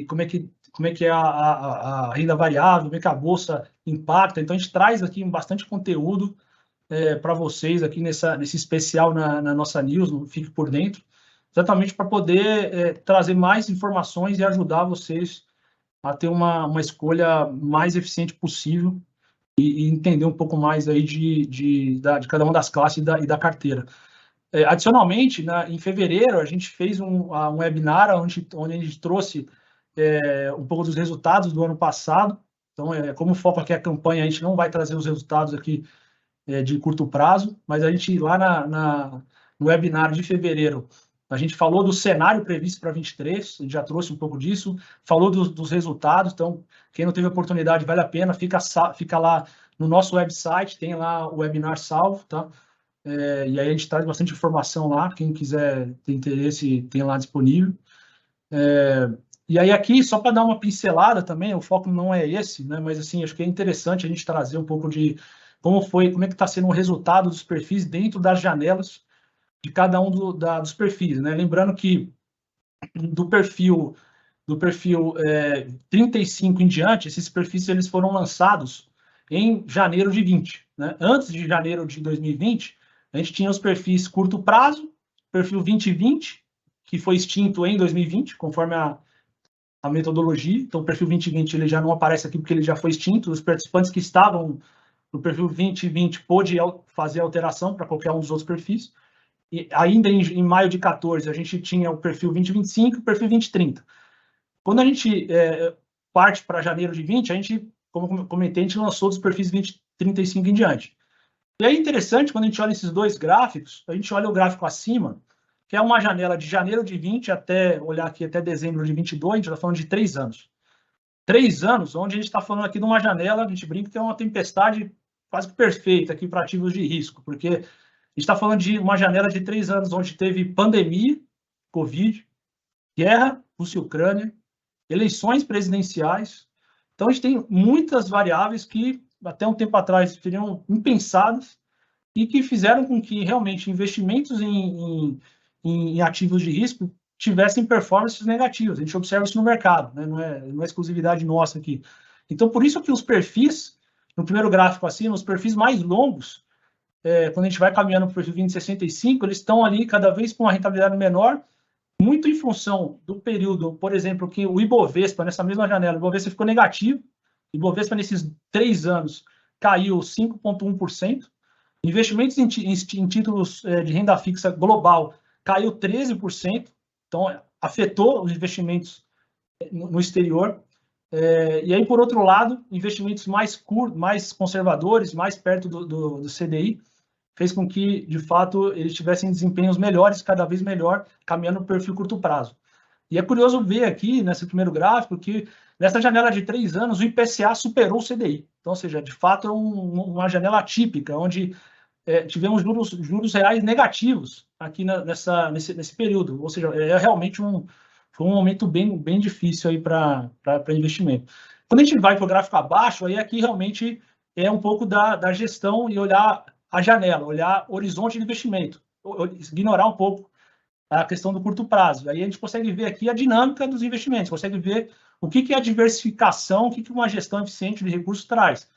como é que é a renda variável, como é que a bolsa impacta. Então, a gente traz aqui bastante conteúdo para vocês aqui nesse especial na nossa news, no Fique por Dentro, exatamente para poder trazer mais informações e ajudar vocês a ter uma escolha mais eficiente possível e entender um pouco mais aí de cada uma das classes e da carteira. Adicionalmente, em fevereiro, a gente fez um webinar onde a gente trouxe um pouco dos resultados do ano passado. Então, como o foco aqui é a campanha, a gente não vai trazer os resultados aqui de curto prazo, mas a gente lá no webinar de fevereiro, a gente falou do cenário previsto para 23, a gente já trouxe um pouco disso, falou dos resultados. Então, quem não teve oportunidade, vale a pena, fica lá no nosso website, tem lá o webinar salvo, tá? E aí a gente traz bastante informação lá, quem quiser ter interesse, tem lá disponível. E aí aqui, só para dar uma pincelada também, o foco não é esse, né? Mas assim, acho que é interessante a gente trazer um pouco de como é que está sendo o resultado dos perfis dentro das janelas de cada um dos perfis, né? Lembrando que do perfil 35 em diante, esses perfis eles foram lançados em janeiro de 20, né? Antes de janeiro de 2020, a gente tinha os perfis curto prazo, perfil 2020, que foi extinto em 2020, conforme a metodologia. Então, o perfil 2020 ele já não aparece aqui porque ele já foi extinto. Os participantes que estavam no perfil 2020 pôde fazer alteração para qualquer um dos outros perfis. E ainda em maio de 14, a gente tinha o perfil 2025 e o perfil 2030. Quando a gente parte para janeiro de 20, a gente, como comentei, a gente lançou dos perfis 2035 em diante. E aí, interessante, quando a gente olha esses dois gráficos, a gente olha o gráfico acima, que é uma janela de janeiro de 20 olhar aqui até dezembro de 22, a gente está falando de 3 anos. 3 anos, onde a gente está falando aqui de uma janela, a gente brinca que é uma tempestade quase que perfeita aqui para ativos de risco, porque a gente está falando de uma janela de 3 anos onde teve pandemia, Covid, guerra Rússia e Ucrânia, eleições presidenciais. Então, a gente tem muitas variáveis que até um tempo atrás seriam impensadas e que fizeram com que realmente investimentos em ativos de risco tivessem performances negativas. A gente observa isso no mercado, né? Não é exclusividade nossa aqui. Então, por isso que os perfis, no primeiro gráfico acima, os perfis mais longos, quando a gente vai caminhando para o perfil 2065, eles estão ali cada vez com uma rentabilidade menor, muito em função do período, por exemplo, que o Ibovespa, nessa mesma janela, o Ibovespa ficou negativo, o Ibovespa nesses 3 anos caiu 5,1%, investimentos em títulos de renda fixa global caiu 13%, então afetou os investimentos no exterior. E aí, por outro lado, investimentos mais conservadores, mais perto do CDI, fez com que, de fato, eles tivessem desempenhos melhores, cada vez melhor, caminhando no perfil curto prazo. E é curioso ver aqui, nesse primeiro gráfico, que nessa janela de 3 anos, o IPCA superou o CDI. Então, ou seja, de fato, é uma janela atípica, onde tivemos juros reais negativos aqui nesse período. Ou seja, realmente foi um momento bem difícil aí para investimento. Quando a gente vai para o gráfico abaixo, aí aqui realmente é um pouco da gestão e olhar a janela, olhar o horizonte de investimento, ignorar um pouco a questão do curto prazo. Aí a gente consegue ver aqui a dinâmica dos investimentos, consegue ver o que é a diversificação, o que uma gestão eficiente de recursos traz.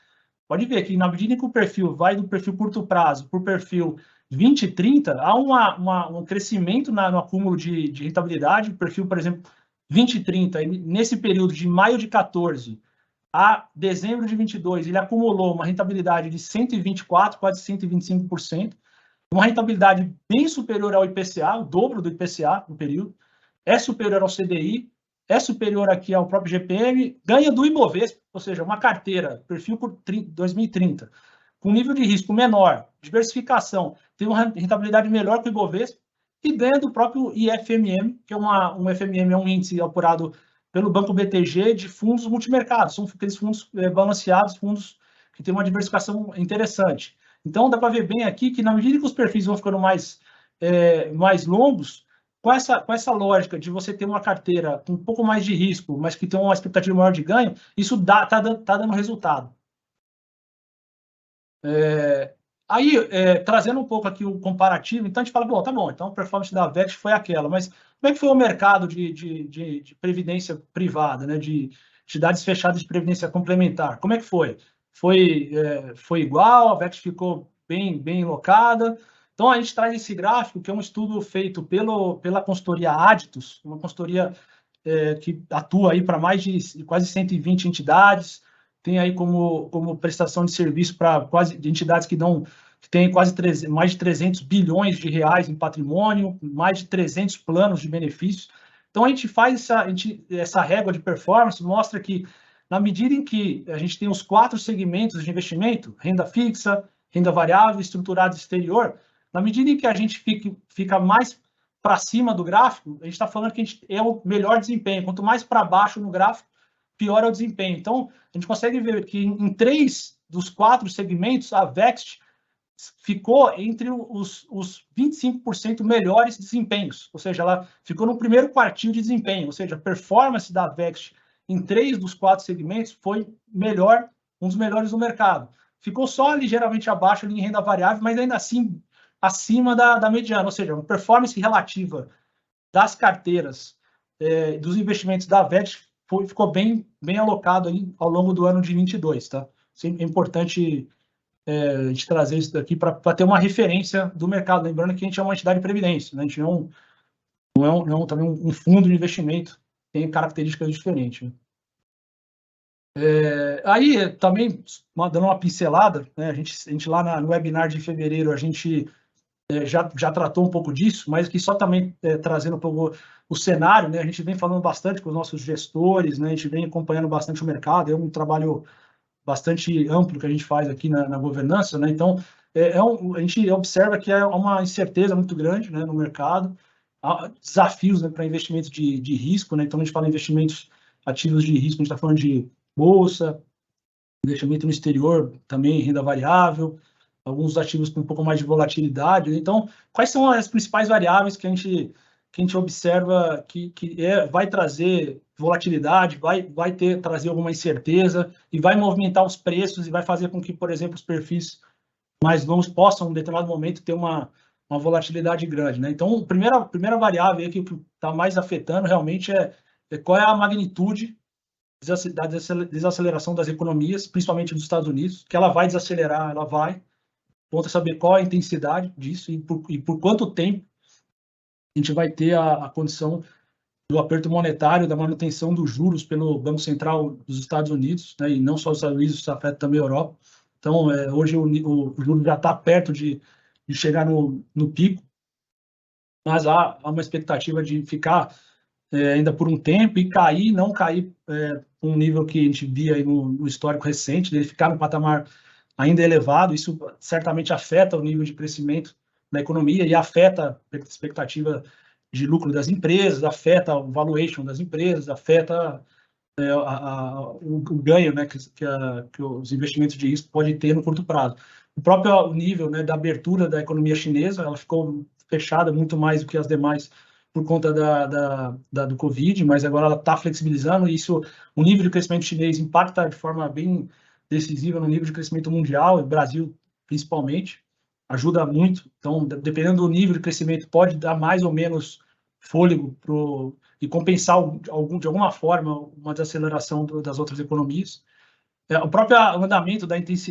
Pode ver que na medida em que o perfil vai do perfil curto prazo para o perfil 2030, há um crescimento no acúmulo de rentabilidade. O perfil, por exemplo, 2030, nesse período de maio de 14 a dezembro de 22, ele acumulou uma rentabilidade de 124%, quase 125%, uma rentabilidade bem superior ao IPCA, o dobro do IPCA no período, é superior ao CDI, é superior aqui ao próprio GPM, ganha do Ibovespa, ou seja, uma carteira, perfil por 2030, com nível de risco menor, diversificação, tem uma rentabilidade melhor que o Ibovespa, e ganha do próprio IFMM, que é um FMM, é um índice apurado pelo Banco BTG de fundos multimercados, são aqueles fundos balanceados, fundos que têm uma diversificação interessante. Então, dá para ver bem aqui que, na medida que os perfis vão ficando mais longos, com essa lógica de você ter uma carteira com um pouco mais de risco, mas que tem uma expectativa maior de ganho, isso está dando resultado. Aí, trazendo um pouco aqui o comparativo, então a gente fala, bom, tá bom, então a performance da Vext foi aquela, mas como é que foi o mercado de previdência privada, né, de entidades fechadas de previdência complementar? Como é que foi? Foi igual, a Vext ficou bem locada. Então, a gente traz esse gráfico, que é um estudo feito pela consultoria Aditus, uma consultoria que atua aí para mais de quase 120 entidades, tem aí como prestação de serviço para quase de entidades que têm mais de 300 bilhões de reais em patrimônio, mais de 300 planos de benefícios. Então, a gente faz essa régua de performance, mostra que, na medida em que a gente tem os 4 segmentos de investimento, renda fixa, renda variável, estruturado exterior, na medida em que a gente fica mais para cima do gráfico, a gente está falando que a gente é o melhor desempenho. Quanto mais para baixo no gráfico, pior é o desempenho. Então, a gente consegue ver que em 3 dos 4 segmentos, a Vext ficou entre os 25% melhores desempenhos, ou seja, ela ficou no primeiro quartil de desempenho, ou seja, a performance da Vext em 3 dos 4 segmentos foi melhor, um dos melhores do mercado. Ficou só ligeiramente abaixo ali em renda variável, mas ainda assim acima da mediana, ou seja, uma performance relativa das carteiras dos investimentos da Vext ficou bem alocado aí ao longo do ano de 22, tá? É importante a gente trazer isso daqui para ter uma referência do mercado, lembrando que a gente é uma entidade de previdência, né? A gente não é também um fundo de investimento, tem características diferentes. Né? Aí, também, dando uma pincelada, né? A gente lá no webinar de fevereiro, a gente já tratou um pouco disso, mas aqui só também trazendo um pouco o cenário, né? A gente vem falando bastante com os nossos gestores, né? A gente vem acompanhando bastante o mercado, é um trabalho bastante amplo que a gente faz aqui na governança, né? Então, a gente observa que é uma incerteza muito grande, né, no mercado, há desafios, né, para investimentos de risco, né? Então, a gente fala em investimentos ativos de risco, a gente está falando de bolsa, investimento no exterior, também renda variável, alguns ativos com um pouco mais de volatilidade. Então, quais são as principais variáveis que a gente observa que vai trazer volatilidade, vai trazer alguma incerteza e vai movimentar os preços e vai fazer com que, por exemplo, os perfis mais longos possam, em determinado momento, ter uma volatilidade grande, né? Então, a primeira variável aí que está mais afetando realmente é qual é a magnitude da desaceleração das economias, principalmente dos Estados Unidos, que ela vai desacelerar, ela vai. Ponto é saber qual é a intensidade disso e por quanto tempo a gente vai ter a condição do aperto monetário, da manutenção dos juros pelo Banco Central dos Estados Unidos, né, e não só os Estados Unidos, isso afeta também a Europa. Então, hoje o juro já está perto de chegar no pico, mas há uma expectativa de ficar ainda por um tempo e cair, não cair um nível que a gente via aí no histórico recente, de ficar no patamar ainda elevado. Isso certamente afeta o nível de crescimento da economia e afeta a expectativa de lucro das empresas, afeta o valuation das empresas, afeta o ganho, né, que os investimentos de risco podem ter no curto prazo. O próprio nível, né, da abertura da economia chinesa, ela ficou fechada muito mais do que as demais por conta do Covid, mas agora ela está flexibilizando, e isso, o nível de crescimento chinês impacta de forma bem decisiva no nível de crescimento mundial, e Brasil principalmente, ajuda muito. Então, dependendo do nível de crescimento, pode dar mais ou menos fôlego e compensar de alguma forma uma desaceleração das outras economias. o próprio andamento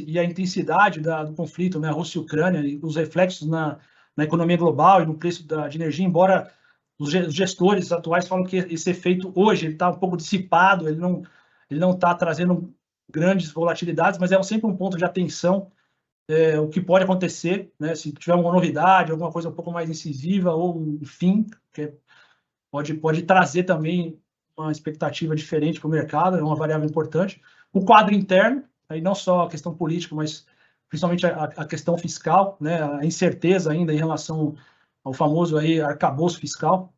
e a intensidade do conflito, né, Rússia e Ucrânia, e os reflexos na economia global e no preço de energia, embora os gestores atuais falam que esse efeito hoje está um pouco dissipado, ele não está trazendo grandes volatilidades, mas é sempre um ponto de atenção, o que pode acontecer, né, se tiver uma novidade, alguma coisa um pouco mais incisiva, ou um fim, que pode trazer também uma expectativa diferente para o mercado, é uma variável importante. O quadro interno, aí não só a questão política, mas principalmente a questão fiscal, né, a incerteza ainda em relação ao famoso aí arcabouço fiscal,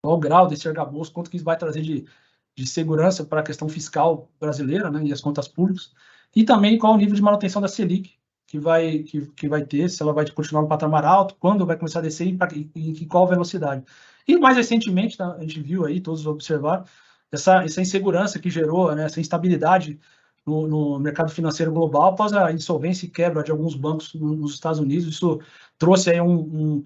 qual o grau desse arcabouço, quanto que isso vai trazer de segurança para a questão fiscal brasileira, né, e as contas públicas, e também qual o nível de manutenção da Selic que vai ter, se ela vai continuar no patamar alto, quando vai começar a descer e em qual velocidade. E mais recentemente, tá, a gente viu aí, todos observaram, essa insegurança que gerou, né, essa instabilidade no mercado financeiro global após a insolvência e quebra de alguns bancos nos Estados Unidos. Isso trouxe aí um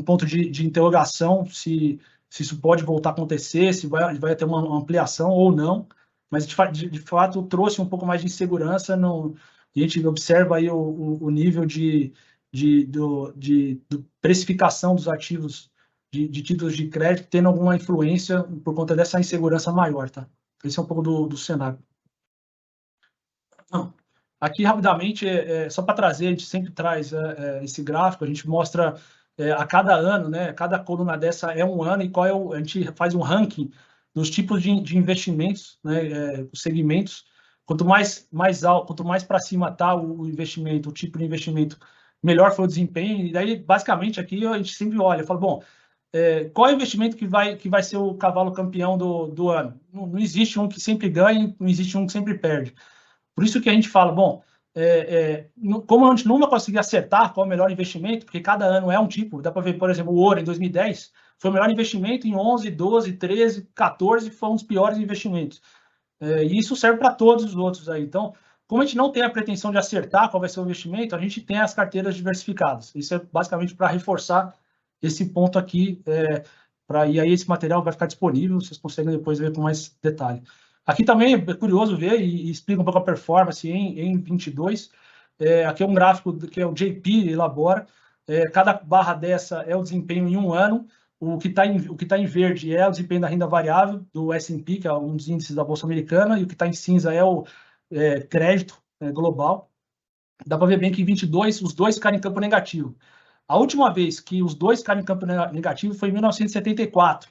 ponto de interrogação se isso pode voltar a acontecer, se vai ter uma ampliação ou não, mas de fato trouxe um pouco mais de insegurança e a gente observa aí o nível de precificação dos ativos de títulos de crédito tendo alguma influência por conta dessa insegurança maior, tá? Esse é um pouco do cenário. Não. Aqui, rapidamente, só para trazer, a gente sempre traz esse gráfico, a gente mostra a cada ano, né? Cada coluna dessa é um ano e a gente faz um ranking dos tipos de investimentos, né? Os segmentos. Quanto mais alto, quanto mais para cima está o investimento, o tipo de investimento, melhor foi o desempenho. E daí, basicamente, aqui a gente sempre olha, fala, bom, qual é o investimento que vai ser o cavalo campeão do ano? Não existe um que sempre ganha, não existe um que sempre perde. Por isso que a gente fala, bom, como a gente não vai conseguir acertar qual é o melhor investimento, porque cada ano é um tipo, dá para ver, por exemplo, o ouro em 2010 foi o melhor investimento, em 11, 12, 13, 14 foram os piores investimentos. E isso serve para todos os outros aí. Então, como a gente não tem a pretensão de acertar qual vai ser o investimento, a gente tem as carteiras diversificadas. Isso é basicamente para reforçar esse ponto aqui, e aí esse material vai ficar disponível, vocês conseguem depois ver com mais detalhe. Aqui também é curioso ver e explica um pouco a performance em 22. Aqui é um gráfico que é o JP elabora. Cada barra dessa é o desempenho em um ano. O que está em verde é o desempenho da renda variável do S&P, que é um dos índices da Bolsa Americana, e o que está em cinza é o crédito global. Dá para ver bem que em 22 os dois ficaram em campo negativo. A última vez que os dois ficaram em campo negativo foi em 1974.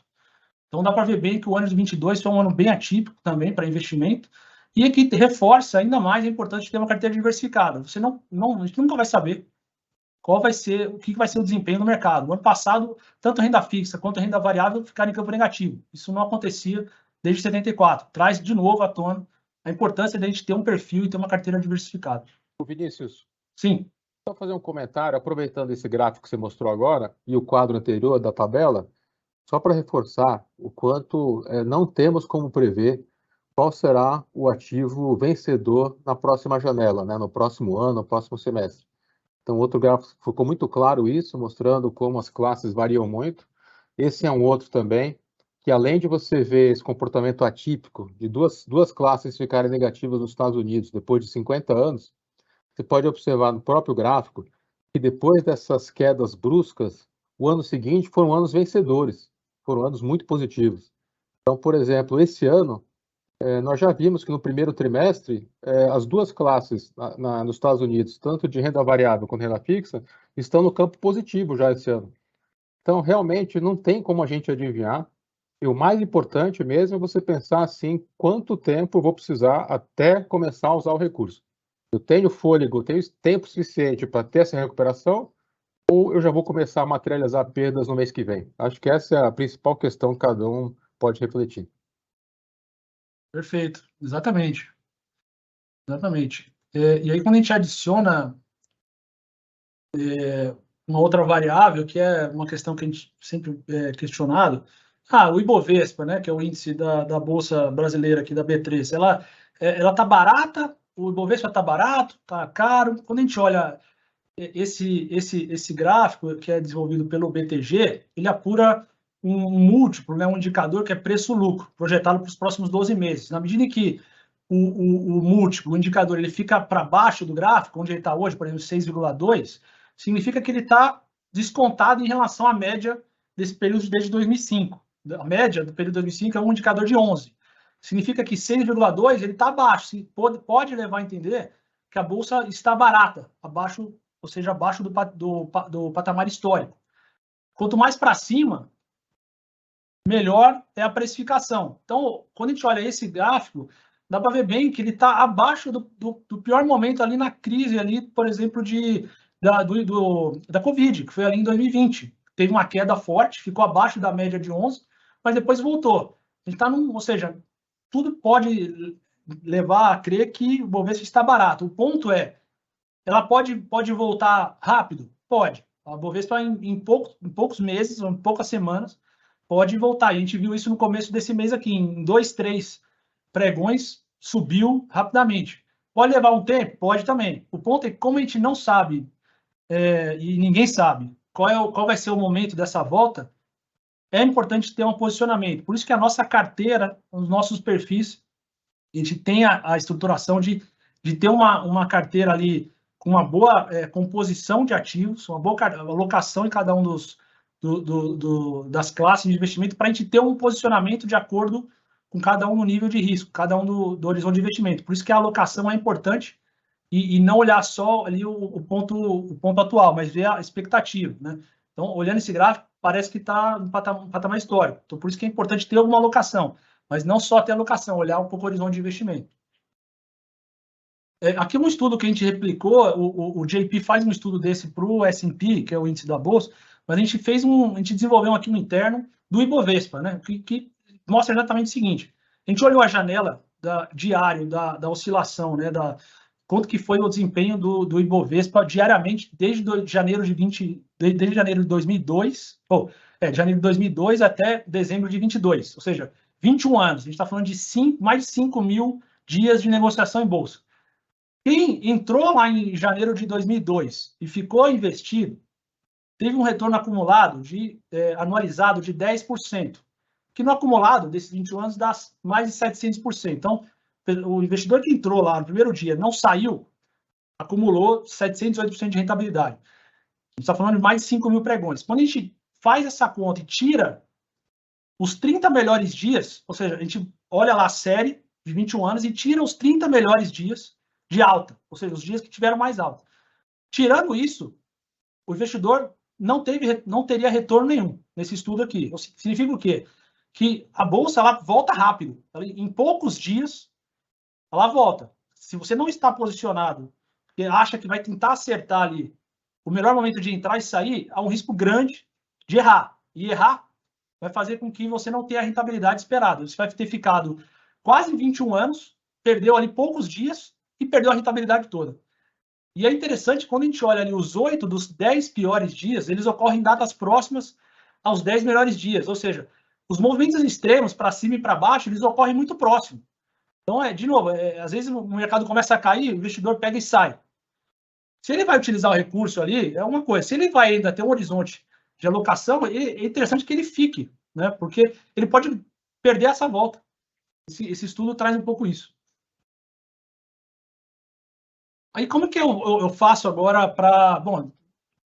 Então, dá para ver bem que o ano de 22 foi um ano bem atípico também para investimento, e aqui reforça ainda mais a importância de ter uma carteira diversificada. Você a gente nunca vai saber o que vai ser o desempenho no mercado. O ano passado, tanto a renda fixa quanto a renda variável ficaram em campo negativo. Isso não acontecia desde 74. Traz de novo à tona a importância de a gente ter um perfil e ter uma carteira diversificada. Vinícius. Sim. Só fazer um comentário, aproveitando esse gráfico que você mostrou agora e o quadro anterior da tabela, só para reforçar o quanto não temos como prever qual será o ativo vencedor na próxima janela, né, no próximo ano, no próximo semestre. Então, outro gráfico ficou muito claro isso, mostrando como as classes variam muito. Esse é um outro também, que além de você ver esse comportamento atípico de duas classes ficarem negativas nos Estados Unidos depois de 50 anos, você pode observar no próprio gráfico que depois dessas quedas bruscas, o ano seguinte foram anos vencedores, foram anos muito positivos. Então, por exemplo, esse ano, nós já vimos que no primeiro trimestre, as duas classes nos Estados Unidos, tanto de renda variável quanto renda fixa, estão no campo positivo já esse ano. Então, realmente, não tem como a gente adivinhar. E o mais importante mesmo é você pensar assim, quanto tempo eu vou precisar até começar a usar o recurso. Eu tenho fôlego, tenho tempo suficiente para ter essa recuperação, ou eu já vou começar a materializar perdas no mês que vem? Acho que essa é a principal questão que cada um pode refletir. Perfeito, exatamente. Exatamente. E aí, quando a gente adiciona uma outra variável, que é uma questão que a gente sempre questionado, o Ibovespa, né, que é o índice da Bolsa Brasileira aqui, da B3, ela está barata, o Ibovespa está barato, está caro. Quando a gente olha esse gráfico que é desenvolvido pelo BTG, ele apura um múltiplo, né, um indicador que é preço-lucro, projetado para os próximos 12 meses. Na medida em que o múltiplo, o indicador, ele fica para baixo do gráfico, onde ele está hoje, por exemplo, 6,2, significa que ele está descontado em relação à média desse período desde 2005. A média do período de 2005 é um indicador de 11. Significa que 6,2 ele está abaixo. Pode levar a entender que a bolsa está barata, abaixo, ou seja, abaixo do patamar histórico. Quanto mais para cima, melhor é a precificação. Então, quando a gente olha esse gráfico, dá para ver bem que ele está abaixo do pior momento ali na crise, ali, por exemplo, da Covid, que foi ali em 2020. Teve uma queda forte, ficou abaixo da média de 11, mas depois voltou. A gente está ou seja, tudo pode levar a crer que o Bovespa está barato. O ponto é, ela pode voltar rápido? Pode. A Bovespa, em poucos meses, ou em poucas semanas, pode voltar. A gente viu isso no começo desse mês aqui, em 2, 3 pregões, subiu rapidamente. Pode levar um tempo? Pode também. O ponto é que, como a gente não sabe, e ninguém sabe, qual vai ser o momento dessa volta, é importante ter um posicionamento. Por isso que a nossa carteira, os nossos perfis, a gente tem a estruturação de ter uma carteira ali com uma boa composição de ativos, uma boa alocação em cada um das classes de investimento, para a gente ter um posicionamento de acordo com cada um no nível de risco, cada um do horizonte de investimento. Por isso que a alocação é importante e não olhar só ali o ponto atual, mas ver a expectativa, né? Então, olhando esse gráfico, parece que está no patamar histórico. Então, por isso que é importante ter alguma alocação, mas não só ter alocação, olhar um pouco o horizonte de investimento. Aqui um estudo que a gente replicou, o JP faz um estudo desse para o S&P, que é o índice da Bolsa, mas a gente desenvolveu aqui um interno do Ibovespa, né, que mostra exatamente o seguinte: a gente olhou a janela diário da oscilação, né, quanto que foi o desempenho do Ibovespa diariamente desde janeiro de 2002, de janeiro de 2002 até dezembro de 22, ou seja, 21 anos. A gente está falando de mais de 5 mil dias de negociação em bolsa. Quem entrou lá em janeiro de 2002 e ficou investido, teve um retorno acumulado anualizado de 10%, que no acumulado desses 21 anos dá mais de 700%. Então, o investidor que entrou lá no primeiro dia, não saiu, acumulou 708% de rentabilidade. A gente está falando de mais de 5 mil pregões. Quando a gente faz essa conta e tira os 30 melhores dias, ou seja, a gente olha lá a série de 21 anos e tira os 30 melhores dias de alta, ou seja, os dias que tiveram mais alta. Tirando isso, o investidor não teria retorno nenhum nesse estudo aqui. Significa o quê? Que a bolsa ela volta rápido. Em poucos dias, ela volta. Se você não está posicionado, e acha que vai tentar acertar ali o melhor momento de entrar e sair, há um risco grande de errar. E errar vai fazer com que você não tenha a rentabilidade esperada. Você vai ter ficado quase 21 anos, perdeu ali poucos dias e perdeu a rentabilidade toda. E é interessante, quando a gente olha ali os 8 dos 10 piores dias, eles ocorrem em datas próximas aos 10 melhores dias. Ou seja, os movimentos extremos para cima e para baixo, eles ocorrem muito próximo. Então, de novo, às vezes o mercado começa a cair, o investidor pega e sai. Se ele vai utilizar o recurso ali, é uma coisa. Se ele vai ainda ter um horizonte de alocação, é interessante que ele fique, né? Porque ele pode perder essa volta. Esse estudo traz um pouco isso. Aí, como que eu faço agora para... Bom,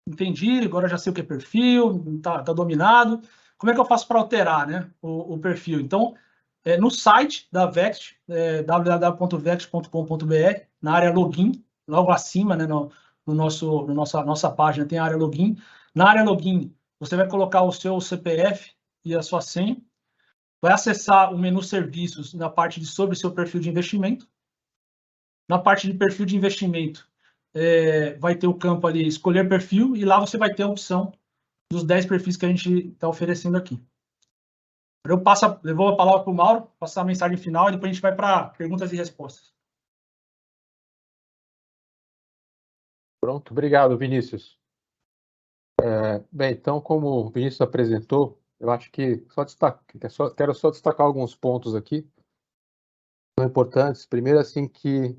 entendi, agora já sei o que é perfil, tá dominado. Como é que eu faço para alterar, né, o perfil? Então, no site da Vext, www.vext.com.br, na área login, logo acima, né, nossa página tem a área login. Na área login, você vai colocar o seu CPF e a sua senha, vai acessar o menu serviços na parte de sobre seu perfil de investimento. Na parte de perfil de investimento, vai ter o campo ali, escolher perfil, e lá você vai ter a opção dos 10 perfis que a gente está oferecendo aqui. Eu vou a palavra para o Mauro, passar a mensagem final, e depois a gente vai para perguntas e respostas. Pronto, obrigado, Vinícius. Bem, então, como o Vinícius apresentou, eu acho que quero só destacar alguns pontos aqui, são importantes. Primeiro, assim, que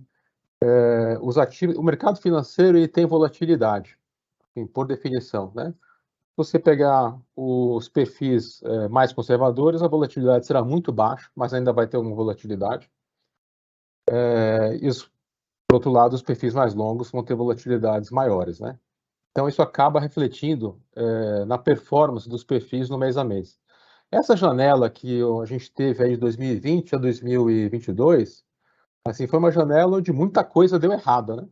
os ativos, o mercado financeiro ele tem volatilidade, assim, por definição, né? Se você pegar os perfis mais conservadores, a volatilidade será muito baixa, mas ainda vai ter uma volatilidade. Por outro lado, os perfis mais longos vão ter volatilidades maiores, né? Então, isso acaba refletindo na performance dos perfis no mês a mês. Essa janela que a gente teve aí de 2020 a 2022, assim, foi uma janela onde muita coisa deu errada, né?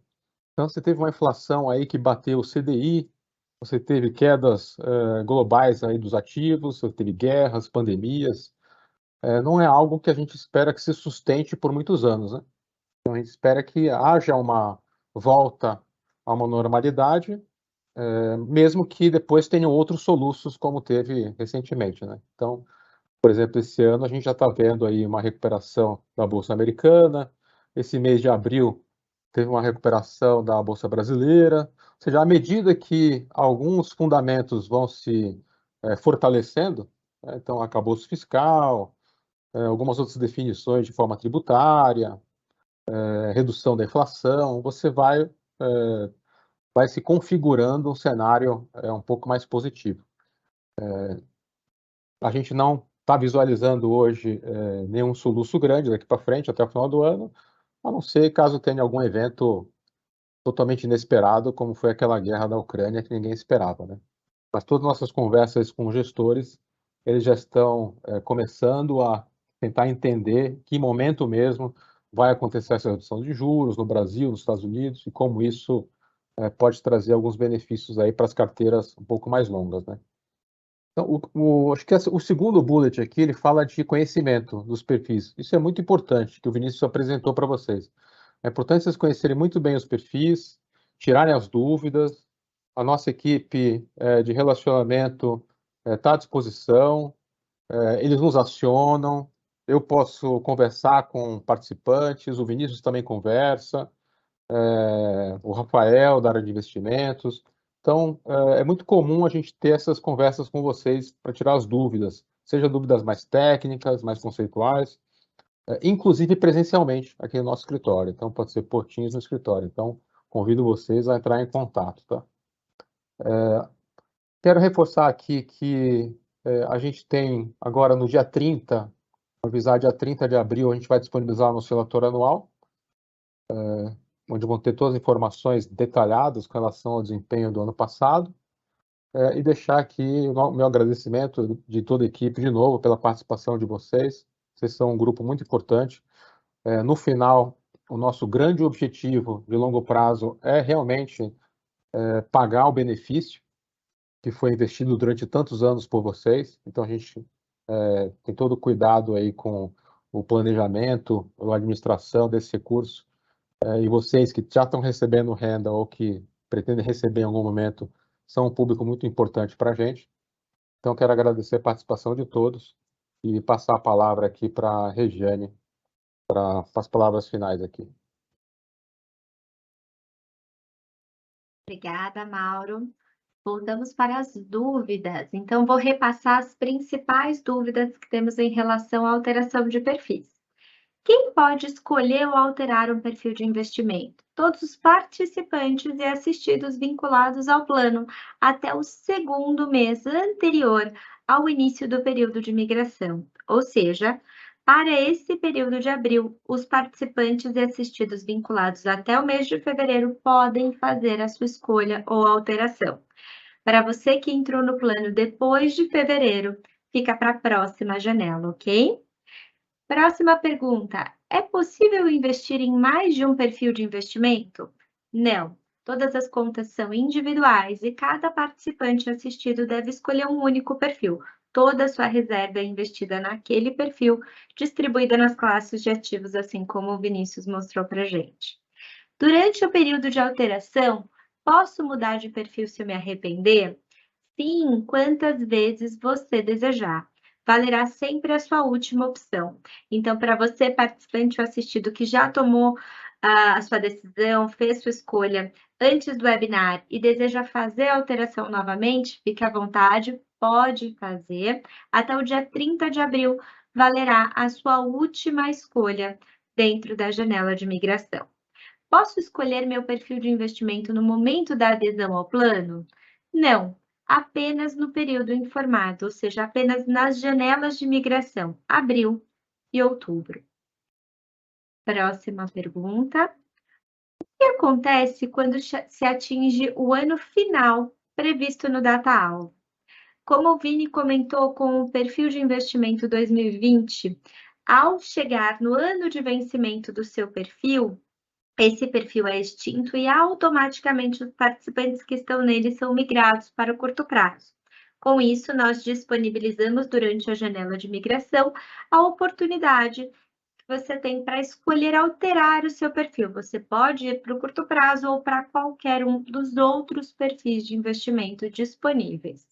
Então, você teve uma inflação aí que bateu o CDI, você teve quedas globais aí dos ativos, você teve guerras, pandemias. Não é algo que a gente espera que se sustente por muitos anos, né? Então, a gente espera que haja uma volta a uma normalidade, mesmo que depois tenham outros soluços, como teve recentemente, né? Então, por exemplo, esse ano a gente já está vendo aí uma recuperação da Bolsa Americana, esse mês de abril teve uma recuperação da Bolsa Brasileira, ou seja, à medida que alguns fundamentos vão se fortalecendo, né, então arcabouço fiscal, algumas outras definições de forma tributária, redução da inflação, você vai se configurando um cenário um pouco mais positivo. A gente não está visualizando hoje nenhum soluço grande daqui para frente, até o final do ano, a não ser caso tenha algum evento totalmente inesperado, como foi aquela guerra da Ucrânia que ninguém esperava, né? Mas todas as nossas conversas com gestores, eles já estão começando a tentar entender que momento mesmo vai acontecer essa redução de juros no Brasil, nos Estados Unidos, e como isso pode trazer alguns benefícios aí para as carteiras um pouco mais longas, né? Então, acho que o segundo bullet aqui, ele fala de conhecimento dos perfis. Isso é muito importante, que o Vinícius apresentou para vocês. É importante vocês conhecerem muito bem os perfis, tirarem as dúvidas. A nossa equipe de relacionamento está à disposição, eles nos acionam, eu posso conversar com participantes, o Vinícius também conversa, o Rafael, da área de investimentos. Então, é muito comum a gente ter essas conversas com vocês para tirar as dúvidas, seja dúvidas mais técnicas, mais conceituais, inclusive presencialmente aqui no nosso escritório. Então, pode ser portinhos no escritório. Então, convido vocês a entrar em contato, tá? Quero reforçar aqui que a gente tem agora no dia 30, avisar dia 30 de abril, a gente vai disponibilizar o nosso relatório anual, onde vão ter todas as informações detalhadas com relação ao desempenho do ano passado, e deixar aqui o meu agradecimento de toda a equipe, de novo, pela participação de vocês. Vocês são um grupo muito importante. No final, o nosso grande objetivo de longo prazo é realmente pagar o benefício que foi investido durante tantos anos por vocês. Então, a gente tem todo o cuidado aí com o planejamento, a administração desse recurso. E vocês que já estão recebendo renda ou que pretendem receber em algum momento são um público muito importante para a gente. Então, quero agradecer a participação de todos e passar a palavra aqui para a Regiane, para as palavras finais aqui. Obrigada, Mauro. Voltamos para as dúvidas. Então, vou repassar as principais dúvidas que temos em relação à alteração de perfis. Quem pode escolher ou alterar um perfil de investimento? Todos os participantes e assistidos vinculados ao plano até o segundo mês anterior ao início do período de migração. Ou seja, para esse período de abril, os participantes e assistidos vinculados até o mês de fevereiro podem fazer a sua escolha ou alteração. Para você que entrou no plano depois de fevereiro, fica para a próxima janela, ok? Próxima pergunta: é possível investir em mais de um perfil de investimento? Não. Todas as contas são individuais e cada participante assistido deve escolher um único perfil. Toda a sua reserva é investida naquele perfil, distribuída nas classes de ativos, assim como o Vinícius mostrou para a gente. Durante o período de alteração, posso mudar de perfil se eu me arrepender? Sim, quantas vezes você desejar. Valerá sempre a sua última opção. Então, para você, participante ou assistido que já tomou a sua decisão, fez sua escolha antes do webinar e deseja fazer a alteração novamente, fique à vontade, pode fazer. Até o dia 30 de abril, valerá a sua última escolha dentro da janela de migração. Posso escolher meu perfil de investimento no momento da adesão ao plano? Não, apenas no período informado, ou seja, apenas nas janelas de migração, abril e outubro. Próxima pergunta. O que acontece quando se atinge o ano final previsto no data-alvo? Como o Vini comentou com o perfil de investimento 2020, ao chegar no ano de vencimento do seu perfil, esse perfil é extinto e automaticamente os participantes que estão nele são migrados para o curto prazo. Com isso, nós disponibilizamos durante a janela de migração a oportunidade que você tem para escolher alterar o seu perfil. Você pode ir para o curto prazo ou para qualquer um dos outros perfis de investimento disponíveis.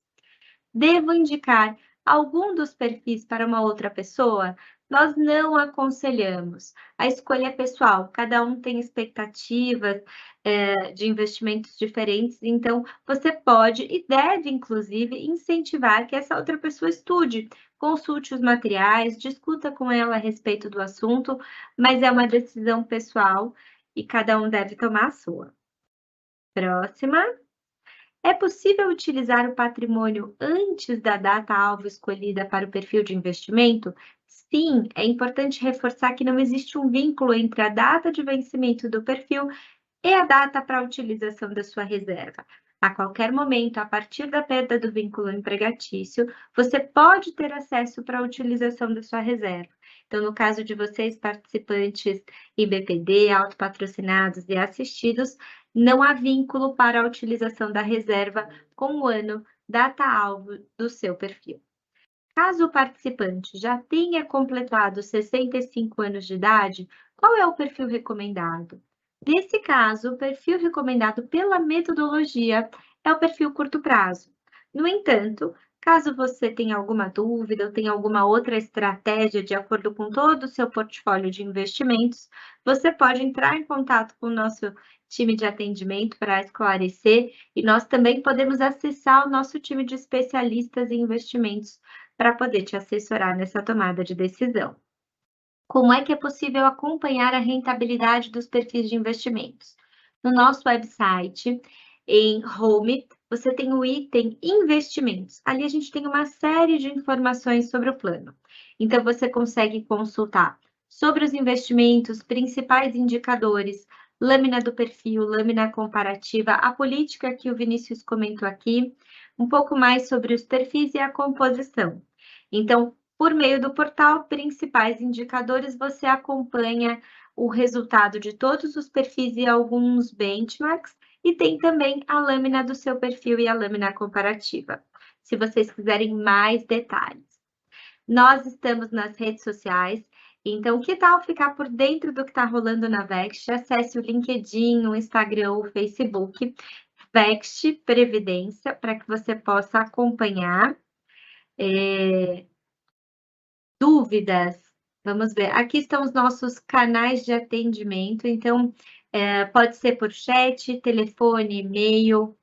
Devo indicar algum dos perfis para uma outra pessoa? Nós não aconselhamos. A escolha é pessoal, cada um tem expectativas de investimentos diferentes, então você pode e deve, inclusive, incentivar que essa outra pessoa estude, consulte os materiais, discuta com ela a respeito do assunto, mas é uma decisão pessoal e cada um deve tomar a sua. Próxima. É possível utilizar o patrimônio antes da data-alvo escolhida para o perfil de investimento? Sim, é importante reforçar que não existe um vínculo entre a data de vencimento do perfil e a data para a utilização da sua reserva. A qualquer momento, a partir da perda do vínculo empregatício, você pode ter acesso para a utilização da sua reserva. Então, no caso de vocês, participantes IBPD, autopatrocinados e assistidos, não há vínculo para a utilização da reserva com o ano data-alvo do seu perfil. Caso o participante já tenha completado 65 anos de idade, qual é o perfil recomendado? Nesse caso, o perfil recomendado pela metodologia é o perfil curto prazo. No entanto, caso você tenha alguma dúvida ou tenha alguma outra estratégia de acordo com todo o seu portfólio de investimentos, você pode entrar em contato com o nosso time de atendimento para esclarecer e nós também podemos acessar o nosso time de especialistas em investimentos para poder te assessorar nessa tomada de decisão. Como é que é possível acompanhar a rentabilidade dos perfis de investimentos? No nosso website, em Home, você tem o item Investimentos. Ali a gente tem uma série de informações sobre o plano. Então, você consegue consultar sobre os investimentos, principais indicadores, lâmina do perfil, lâmina comparativa, a política que o Vinícius comentou aqui, um pouco mais sobre os perfis e a composição. Então, por meio do portal Principais Indicadores, você acompanha o resultado de todos os perfis e alguns benchmarks, e tem também a lâmina do seu perfil e a lâmina comparativa, se vocês quiserem mais detalhes. Nós estamos nas redes sociais, então que tal ficar por dentro do que está rolando na Vext? Acesse o LinkedIn, o Instagram, o Facebook, Vext Previdência, para que você possa acompanhar. Dúvidas, vamos ver. Aqui estão os nossos canais de atendimento, então pode ser por chat, telefone, e-mail.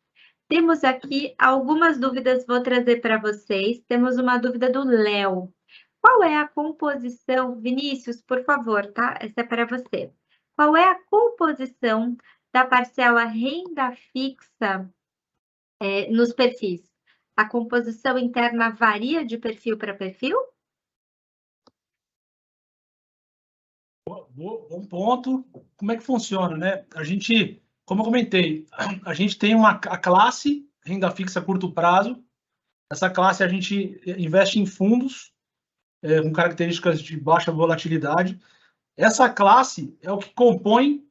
Temos aqui algumas dúvidas, vou trazer para vocês. Temos uma dúvida do Léo. Qual é a composição, Vinícius, por favor, tá? Essa é para você. Qual é a composição da parcela renda fixa nos perfis? A composição interna varia de perfil para perfil? Bom ponto. Como é que funciona, né? A gente, como eu comentei, a gente tem a classe renda fixa a curto prazo. Essa classe a gente investe em fundos com características de baixa volatilidade. Essa classe é o que compõe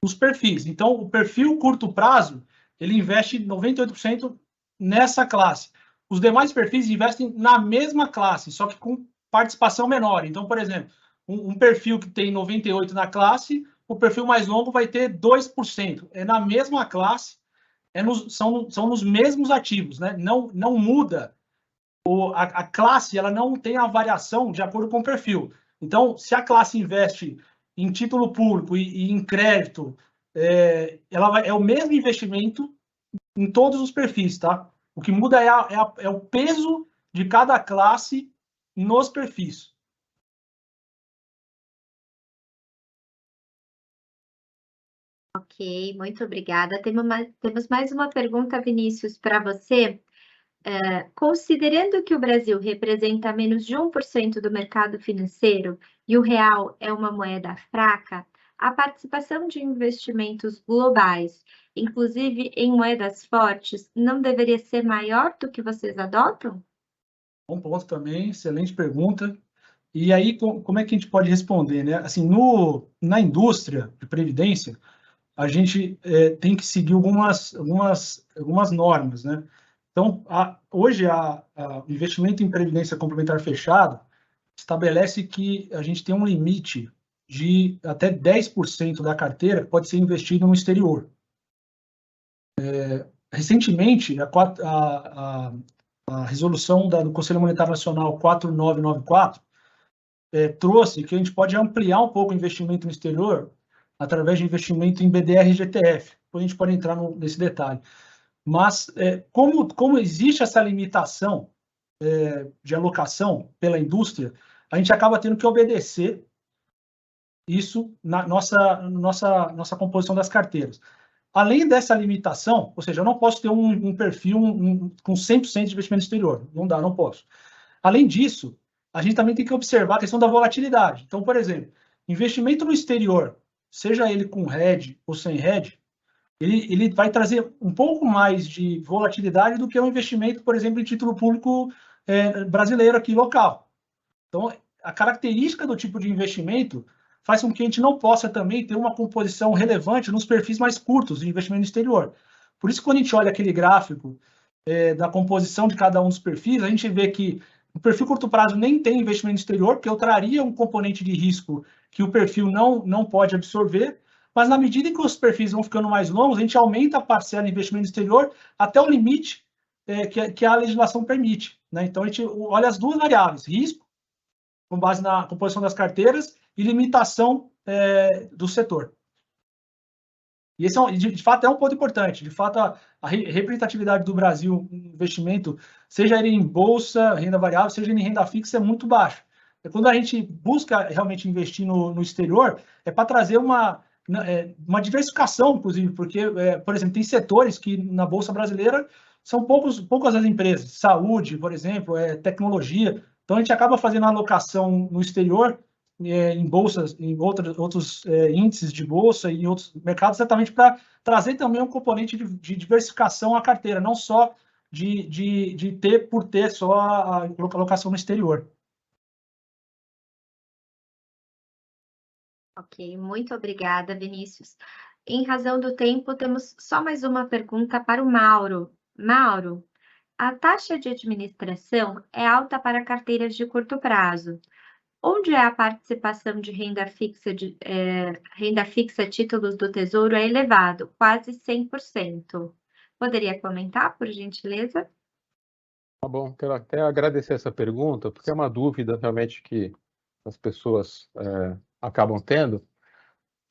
os perfis. Então, o perfil curto prazo, ele investe 98% nessa classe. Os demais perfis investem na mesma classe, só que com participação menor. Então, por exemplo, um perfil que tem 98% na classe, o perfil mais longo vai ter 2%. É na mesma classe, são nos mesmos ativos, né? Não muda. A classe ela não tem a variação de acordo com o perfil. Então, se a classe investe em título público e em crédito, é o mesmo investimento em todos os perfis, tá? O que muda é o peso de cada classe nos perfis. Ok, muito obrigada. Temos mais uma pergunta, Vinícius, para você. Considerando que o Brasil representa menos de 1% do mercado financeiro e o real é uma moeda fraca, a participação de investimentos globais, inclusive em moedas fortes, não deveria ser maior do que vocês adotam? Bom ponto também, excelente pergunta. E aí, como é que a gente pode responder, né? Assim, na indústria de previdência, a gente tem que seguir algumas normas, né? Então, hoje, o investimento em previdência complementar fechado estabelece que a gente tem um limite de até 10% da carteira que pode ser investido no exterior. Recentemente, a resolução do Conselho Monetário Nacional 4994 trouxe que a gente pode ampliar um pouco o investimento no exterior através de investimento em BDR e GTF. Depois a gente pode entrar nesse detalhe. Mas, como existe essa limitação de alocação pela indústria, a gente acaba tendo que obedecer isso na nossa composição das carteiras. Além dessa limitação, ou seja, eu não posso ter um perfil com 100% de investimento exterior. Não dá, não posso. Além disso, a gente também tem que observar a questão da volatilidade. Então, por exemplo, investimento no exterior, seja ele com hedge ou sem hedge, ele vai trazer um pouco mais de volatilidade do que um investimento, por exemplo, em título público brasileiro aqui, local. Então, a característica do tipo de investimento faz com que a gente não possa também ter uma composição relevante nos perfis mais curtos de investimento no exterior. Por isso, quando a gente olha aquele gráfico da composição de cada um dos perfis, a gente vê que o perfil curto prazo nem tem investimento exterior, porque eu traria um componente de risco que o perfil não pode absorver, mas na medida em que os perfis vão ficando mais longos, a gente aumenta a parcela de investimento exterior até o limite que a legislação permite, né? Então, a gente olha as duas variáveis, risco, com base na composição das carteiras, e limitação do setor. E esse, de fato, é um ponto importante. De fato, a representatividade do Brasil em investimento, seja ele em bolsa, renda variável, seja em renda fixa, é muito baixa. Quando a gente busca realmente investir no exterior, é para trazer uma diversificação, inclusive, porque, por exemplo, tem setores que na Bolsa Brasileira são poucas as empresas. Saúde, por exemplo, tecnologia. Então, a gente acaba fazendo a alocação no exterior, em bolsas, em outros índices de bolsa e em outros mercados, exatamente para trazer também um componente de diversificação à carteira, não só de ter só a alocação no exterior. Ok, muito obrigada, Vinícius. Em razão do tempo, temos só mais uma pergunta para o Mauro. Mauro, a taxa de administração é alta para carteiras de curto prazo, onde a participação de renda fixa, títulos do Tesouro é elevado, quase 100%. Poderia comentar, por gentileza? Tá bom, quero até agradecer essa pergunta, porque é uma dúvida realmente que as pessoas acabam tendo.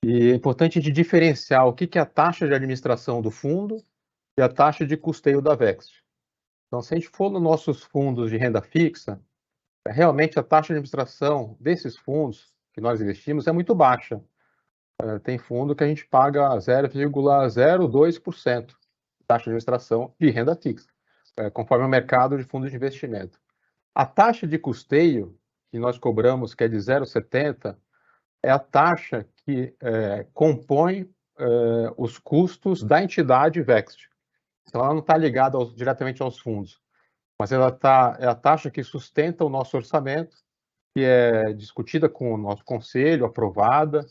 E é importante de diferenciar o que é a taxa de administração do fundo e a taxa de custeio da Vext. Então, se a gente for nos nossos fundos de renda fixa, realmente a taxa de administração desses fundos que nós investimos é muito baixa. Tem fundo que a gente paga 0,02% de taxa de administração de renda fixa, conforme o mercado de fundos de investimento. A taxa de custeio que nós cobramos, que é de 0,70%, é a taxa que compõe os custos da entidade Vext. Então, ela não está ligada diretamente aos fundos, mas ela é a taxa que sustenta o nosso orçamento, que é discutida com o nosso conselho, aprovada.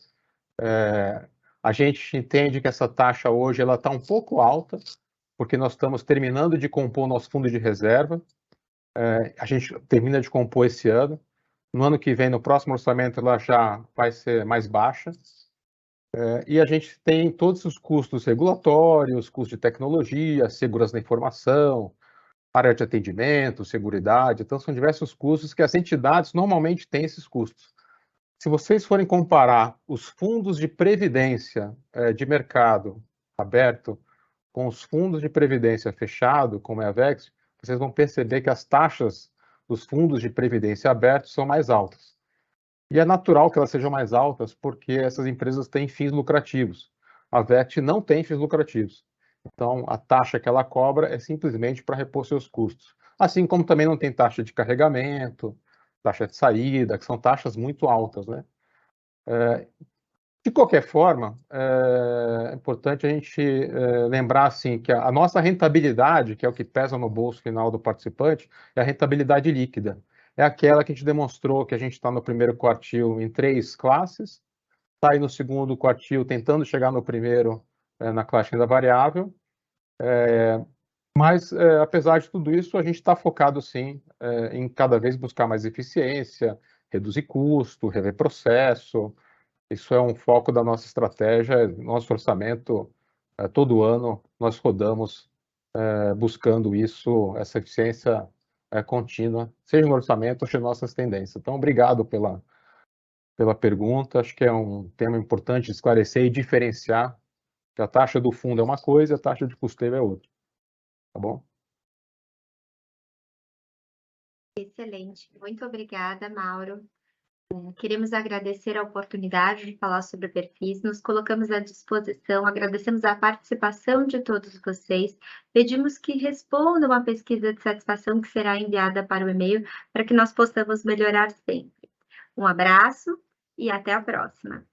A gente entende que essa taxa hoje ela está um pouco alta, porque nós estamos terminando de compor o nosso fundo de reserva. A gente termina de compor esse ano. No ano que vem, no próximo orçamento, ela já vai ser mais baixa. E a gente tem todos os custos regulatórios, custos de tecnologia, segurança da informação, área de atendimento, seguridade. Então, são diversos custos que as entidades normalmente têm esses custos. Se vocês forem comparar os fundos de previdência de mercado aberto com os fundos de previdência fechado, como é a Vext, vocês vão perceber que as taxas dos fundos de previdência abertos são mais altas. E é natural que elas sejam mais altas porque essas empresas têm fins lucrativos. A Vext não tem fins lucrativos. Então, a taxa que ela cobra é simplesmente para repor seus custos. Assim como também não tem taxa de carregamento, taxa de saída, que são taxas muito altas, né? De qualquer forma, é importante a gente lembrar assim, que a nossa rentabilidade, que é o que pesa no bolso final do participante, é a rentabilidade líquida. É aquela que a gente demonstrou que a gente está no primeiro quartil em 3 classes, está aí no segundo quartil tentando chegar no primeiro na classe renda variável, mas apesar de tudo isso, a gente está focado sim em cada vez buscar mais eficiência, reduzir custo, rever processo. Isso é um foco da nossa estratégia, nosso orçamento, todo ano nós rodamos buscando isso, essa eficiência contínua, seja no orçamento, seja em nossas tendências. Então, obrigado pela pergunta, acho que é um tema importante esclarecer e diferenciar que a taxa do fundo é uma coisa e a taxa de custeio é outra, tá bom? Excelente, muito obrigada, Mauro. Queremos agradecer a oportunidade de falar sobre perfis, nos colocamos à disposição, agradecemos a participação de todos vocês, pedimos que respondam a pesquisa de satisfação que será enviada para o e-mail, para que nós possamos melhorar sempre. Um abraço e até a próxima.